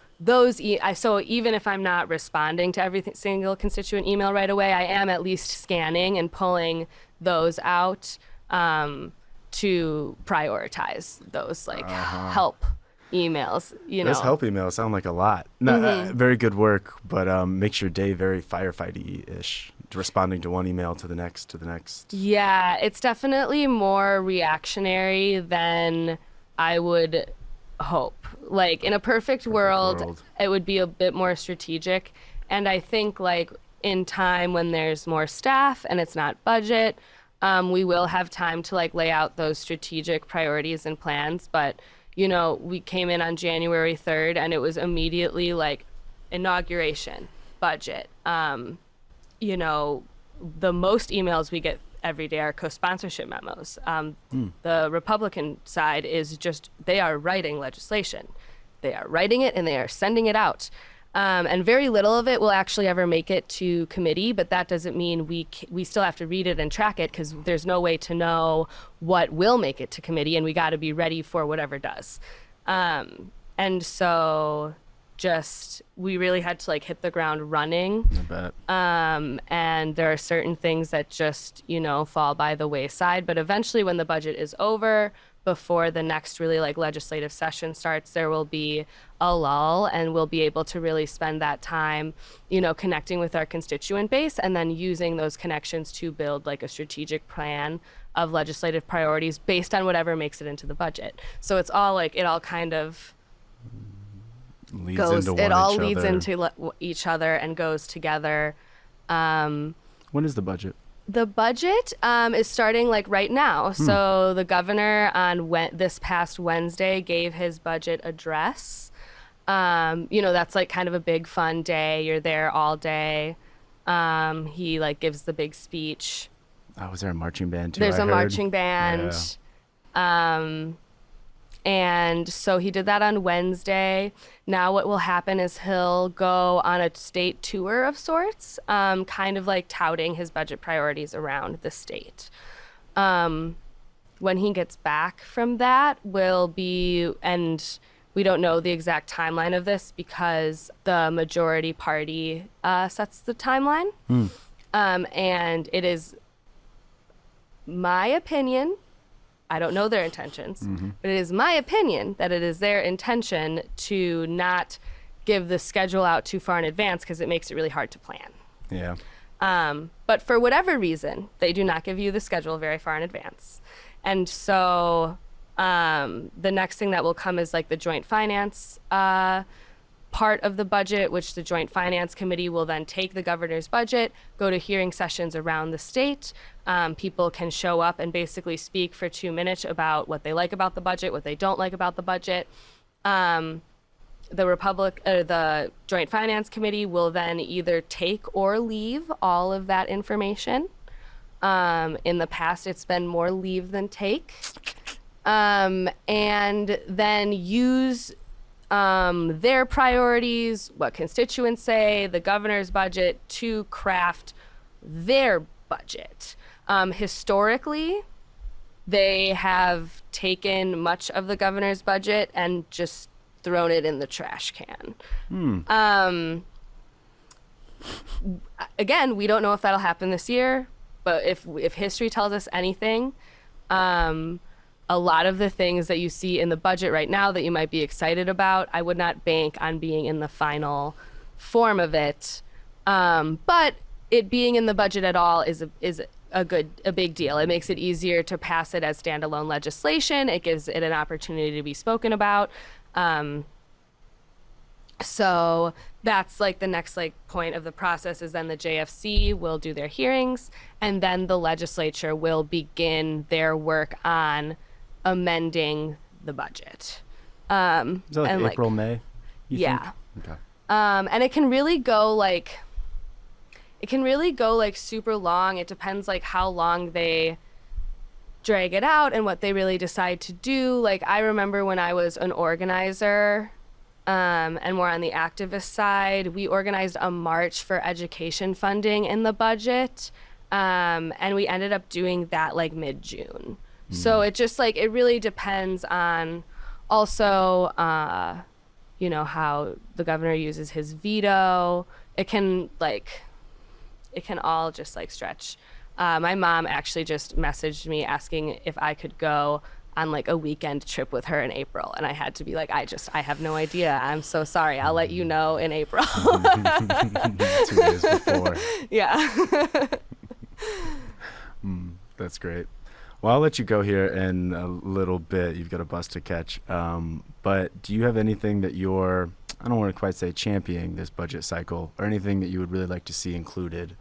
so even if I'm not responding to every single constituent email right away, I am at least scanning and pulling those out to prioritize those like help emails. You know, those help emails sound like a lot. Very good work, but makes your day very firefighty-ish. Responding to one email to the next. Yeah, it's definitely more reactionary than I would hope. Like in a perfect world, it would be a bit more strategic. And I think like in time when there's more staff and it's not budget, we will have time to like lay out those strategic priorities and plans. But, you know, we came in on January 3rd and it was immediately like inauguration, budget. You know, the most emails we get every day are co-sponsorship memos. The Republican side is just, they are writing legislation. They are writing it and they are sending it out. And very little of it will actually ever make it to committee, but that doesn't mean we still have to read it and track it, because there's no way to know what will make it to committee, and we got to be ready for whatever does. And so we really had to like hit the ground running. I bet. And there are certain things that just, you know, fall by the wayside. But eventually when the budget is over, before the next really like legislative session starts, there will be a lull and we'll be able to really spend that time, you know, connecting with our constituent base and then using those connections to build like a strategic plan of legislative priorities based on whatever makes it into the budget. So it's all like, it all kind of leads into each other and goes together. When is the budget? The budget is starting like right now. So the governor on this past Wednesday gave his budget address. You know, that's like kind of a big fun day. You're there all day. He like gives the big speech. Oh, was there a marching band too? There's a marching band. Yeah. And so he did that on Wednesday. Now what will happen is he'll go on a state tour of sorts, kind of like touting his budget priorities around the state. When he gets back from that and we don't know the exact timeline of this because the majority party sets the timeline. And it is my opinion, I don't know their intentions, but it is my opinion that it is their intention to not give the schedule out too far in advance because it makes it really hard to plan. Yeah. But for whatever reason, they do not give you the schedule very far in advance. And so the next thing that will come is like the joint finance part of the budget, which the Joint Finance Committee will then take the governor's budget, go to hearing sessions around the state. People can show up and basically speak for 2 minutes about what they like about the budget, what they don't like about the budget. The Joint Finance Committee will then either take or leave all of that information. In the past, it's been more leave than take. And then use their priorities, what constituents say, the governor's budget to craft their budget. Historically, they have taken much of the governor's budget and just thrown it in the trash can. Again, we don't know if that'll happen this year, but if history tells us anything, a lot of the things that you see in the budget right now that you might be excited about, I would not bank on being in the final form of it. But it being in the budget at all is a big deal. It makes it easier to pass it as standalone legislation. It gives it an opportunity to be spoken about. So that's like the next like point of the process is then the JFC will do their hearings and then the legislature will begin their work on amending the budget. Is that like and April, May? Yeah. Think? Okay. And it can really go like super long. It depends like how long they drag it out and what they really decide to do. Like I remember when I was an organizer, and more on the activist side, we organized a march for education funding in the budget. And we ended up doing that like mid-June. So it just like, it really depends on also, you know, how the governor uses his veto. It can all just like stretch. My mom actually just messaged me asking if I could go on like a weekend trip with her in April. And I had to be like, I have no idea. I'm so sorry. I'll let you know in April. 2 days before. Yeah. That's great. Well, I'll let you go here in a little bit. You've got a bus to catch. But do you have anything that you're, I don't want to quite say championing this budget cycle, or anything that you would really like to see included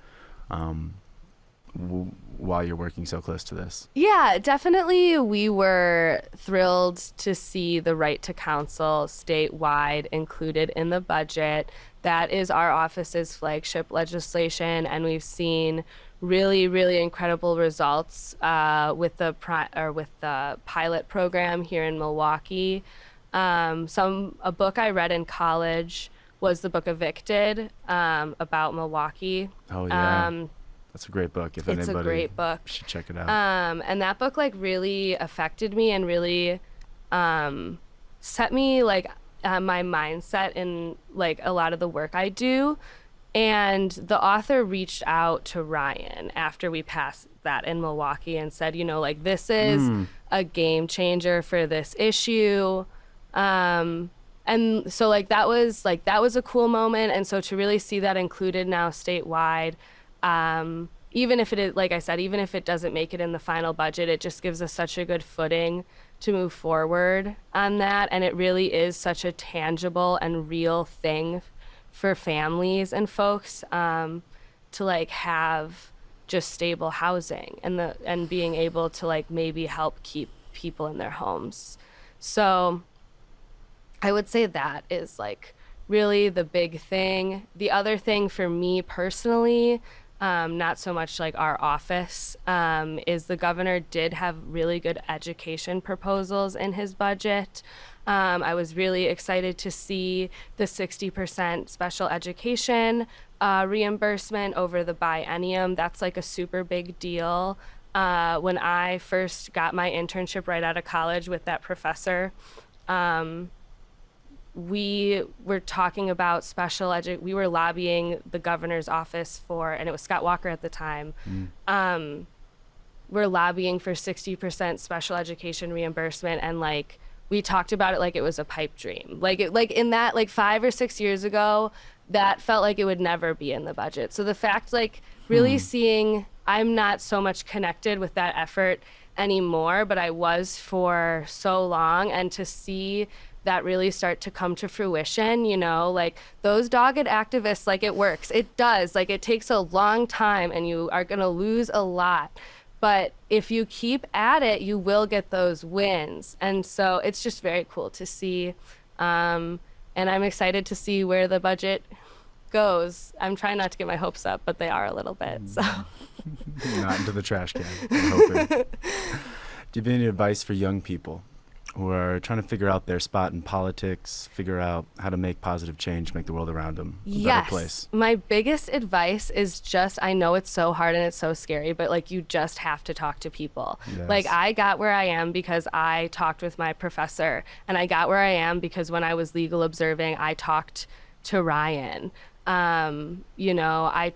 while you're working so close to this? Yeah, definitely. We were thrilled to see the right to counsel statewide included in the budget. That is our office's flagship legislation, and we've seen really, really incredible results with the pilot program here in Milwaukee. A book I read in college was the book Evicted, about Milwaukee. Oh yeah, that's a great book. If it's anybody, a great book. Should check it out. And that book like really affected me and really set me like my mindset in like a lot of the work I do. And the author reached out to Ryan after we passed that in Milwaukee and said, you know, like, this is a game changer for this issue. And so like that was a cool moment. And so to really see that included now statewide, even if it is, like I said, even if it doesn't make it in the final budget, it just gives us such a good footing to move forward on that. And it really is such a tangible and real thing for families and folks to like have just stable housing and being able to like maybe help keep people in their homes. So I would say that is like really the big thing. The other thing for me personally, not so much like our office, is the governor did have really good education proposals in his budget. I was really excited to see the 60% special education reimbursement over the biennium. That's like a super big deal. When I first got my internship right out of college with that professor, we were talking about we were lobbying the governor's office for, and it was Scott Walker at the time, we're lobbying for 60% special education reimbursement, and like we talked about it like it was a pipe dream. Like in that, like 5 or 6 years ago, that felt like it would never be in the budget. So the fact, like really seeing, I'm not so much connected with that effort anymore, but I was for so long, and to see that really start to come to fruition, you know, like those dogged activists, like it works. It does. Like it takes a long time and you are going to lose a lot. But if you keep at it, you will get those wins. And so it's just very cool to see. And I'm excited to see where the budget goes. I'm trying not to get my hopes up, but they are a little bit. So Not into the trash can, I'm hoping. Do you have any advice for young people who are trying to figure out their spot in politics, figure out how to make positive change, make the world around them a better place? My biggest advice is just, I know it's so hard and it's so scary, but like you just have to talk to people. Yes. Like I got where I am because I talked with my professor, and I got where I am because when I was legal observing, I talked to Ryan. You know, I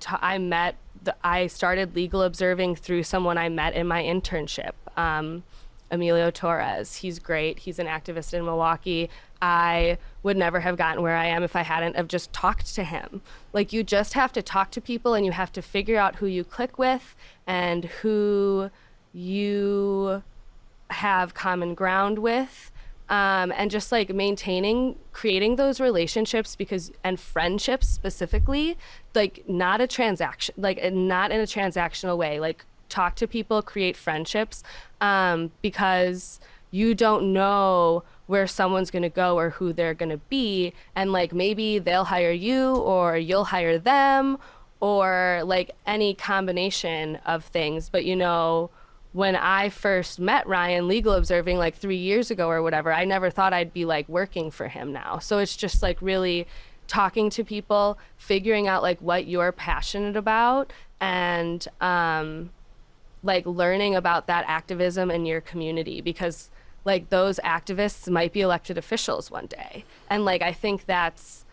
started legal observing through someone I met in my internship. Emilio Torres. He's great. He's an activist in Milwaukee. I would never have gotten where I am if I hadn't have just talked to him. Like you just have to talk to people, and you have to figure out who you click with and who you have common ground with. And just like creating those relationships and friendships specifically, like not in a transactional way, like talk to people, create friendships, because you don't know where someone's going to go or who they're going to be. And like maybe they'll hire you or you'll hire them or like any combination of things. But, you know, when I first met Ryan legal observing like 3 years ago or whatever, I never thought I'd be like working for him now. So it's just like really talking to people, figuring out like what you're passionate about, and like learning about that activism in your community, because like those activists might be elected officials one day. And like I think that's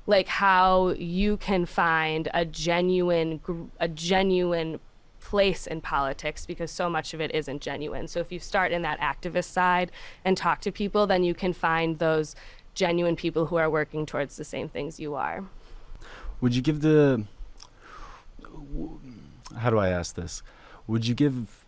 like how you can find a genuine place in politics, because so much of it isn't genuine. So if you start in that activist side and talk to people, then you can find those genuine people who are working towards the same things you are. Would you give how do I ask this? Would you give,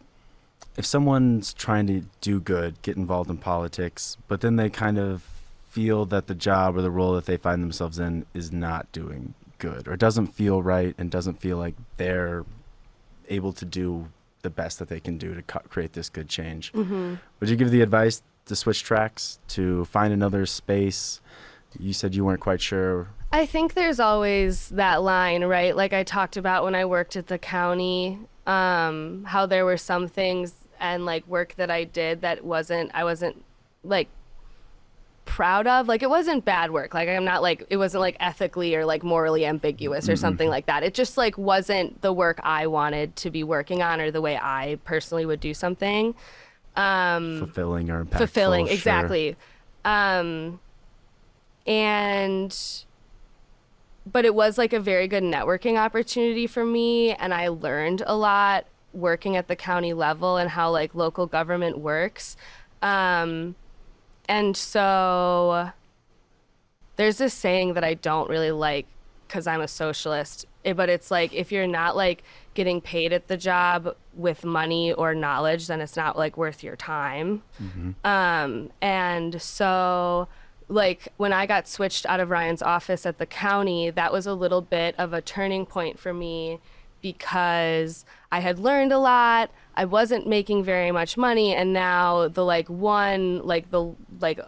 if someone's trying to do good, get involved in politics, but then they kind of feel that the job or the role that they find themselves in is not doing good, or doesn't feel right and doesn't feel like they're able to do the best that they can do to create this good change, would you give the advice to switch tracks, to find another space? You said you weren't quite sure. I think there's always that line, right? Like I talked about when I worked at the county, how there were some things and like work that I did that I wasn't like proud of. Like it wasn't bad work. Like I'm not like, it wasn't like ethically or like morally ambiguous or something like that. It just like wasn't the work I wanted to be working on or the way I personally would do something. Fulfilling or impactful. Fulfilling, sure. exactly. But it was like a very good networking opportunity for me, and I learned a lot working at the county level and how like local government works. And so there's this saying that I don't really like because I'm a socialist, but it's like if you're not like getting paid at the job with money or knowledge, then it's not like worth your time. And so like when I got switched out of Ryan's office at the county, that was a little bit of a turning point for me, because I had learned a lot. I wasn't making very much money, and now the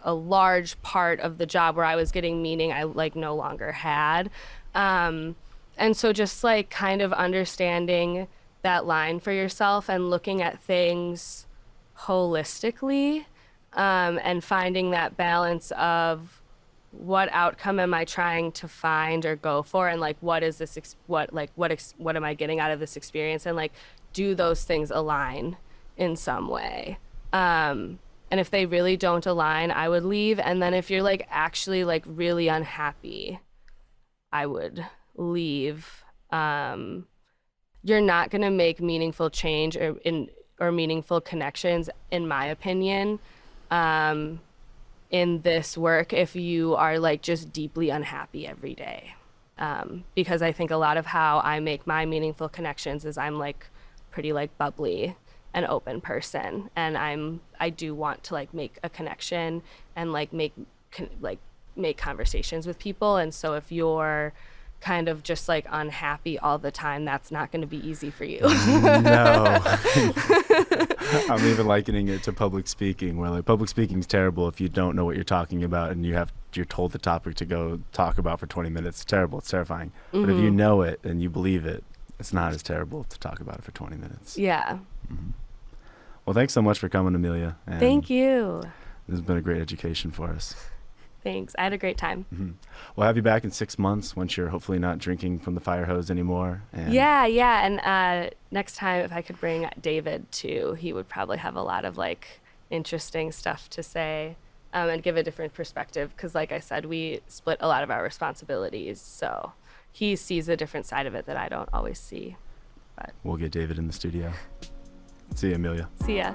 a large part of the job where I was getting meaning I like no longer had. And so just like kind of understanding that line for yourself and looking at things holistically, and finding that balance of what outcome am I trying to find or go for, and like what is this what am I getting out of this experience, and like do those things align in some way. And if they really don't align, I would leave. And then if you're like actually like really unhappy, I would leave. You're not going to make meaningful change or meaningful connections, in my opinion, in this work if you are like just deeply unhappy every day. Because I think a lot of how I make my meaningful connections is I'm like pretty like bubbly and open person, and I do want to like make a connection and like make conversations with people. And so if you're kind of just like unhappy all the time, that's not going to be easy for you. No. I'm even likening it to public speaking, where like public speaking is terrible if you don't know what you're talking about and you're told the topic to go talk about for 20 minutes. It's terrible. It's terrifying. But if you know it and you believe it, it's not as terrible to talk about it for 20 minutes. Yeah. Well, thanks so much for coming, Amelia. And thank you. This has been a great education for us. Thanks. I had a great time. We'll have you back in 6 months once you're hopefully not drinking from the fire hose anymore. And yeah. And next time, if I could bring David too, he would probably have a lot of like interesting stuff to say, and give a different perspective. Because like I said, we split a lot of our responsibilities. So he sees a different side of it that I don't always see. But we'll get David in the studio. See you, Amelia. See ya.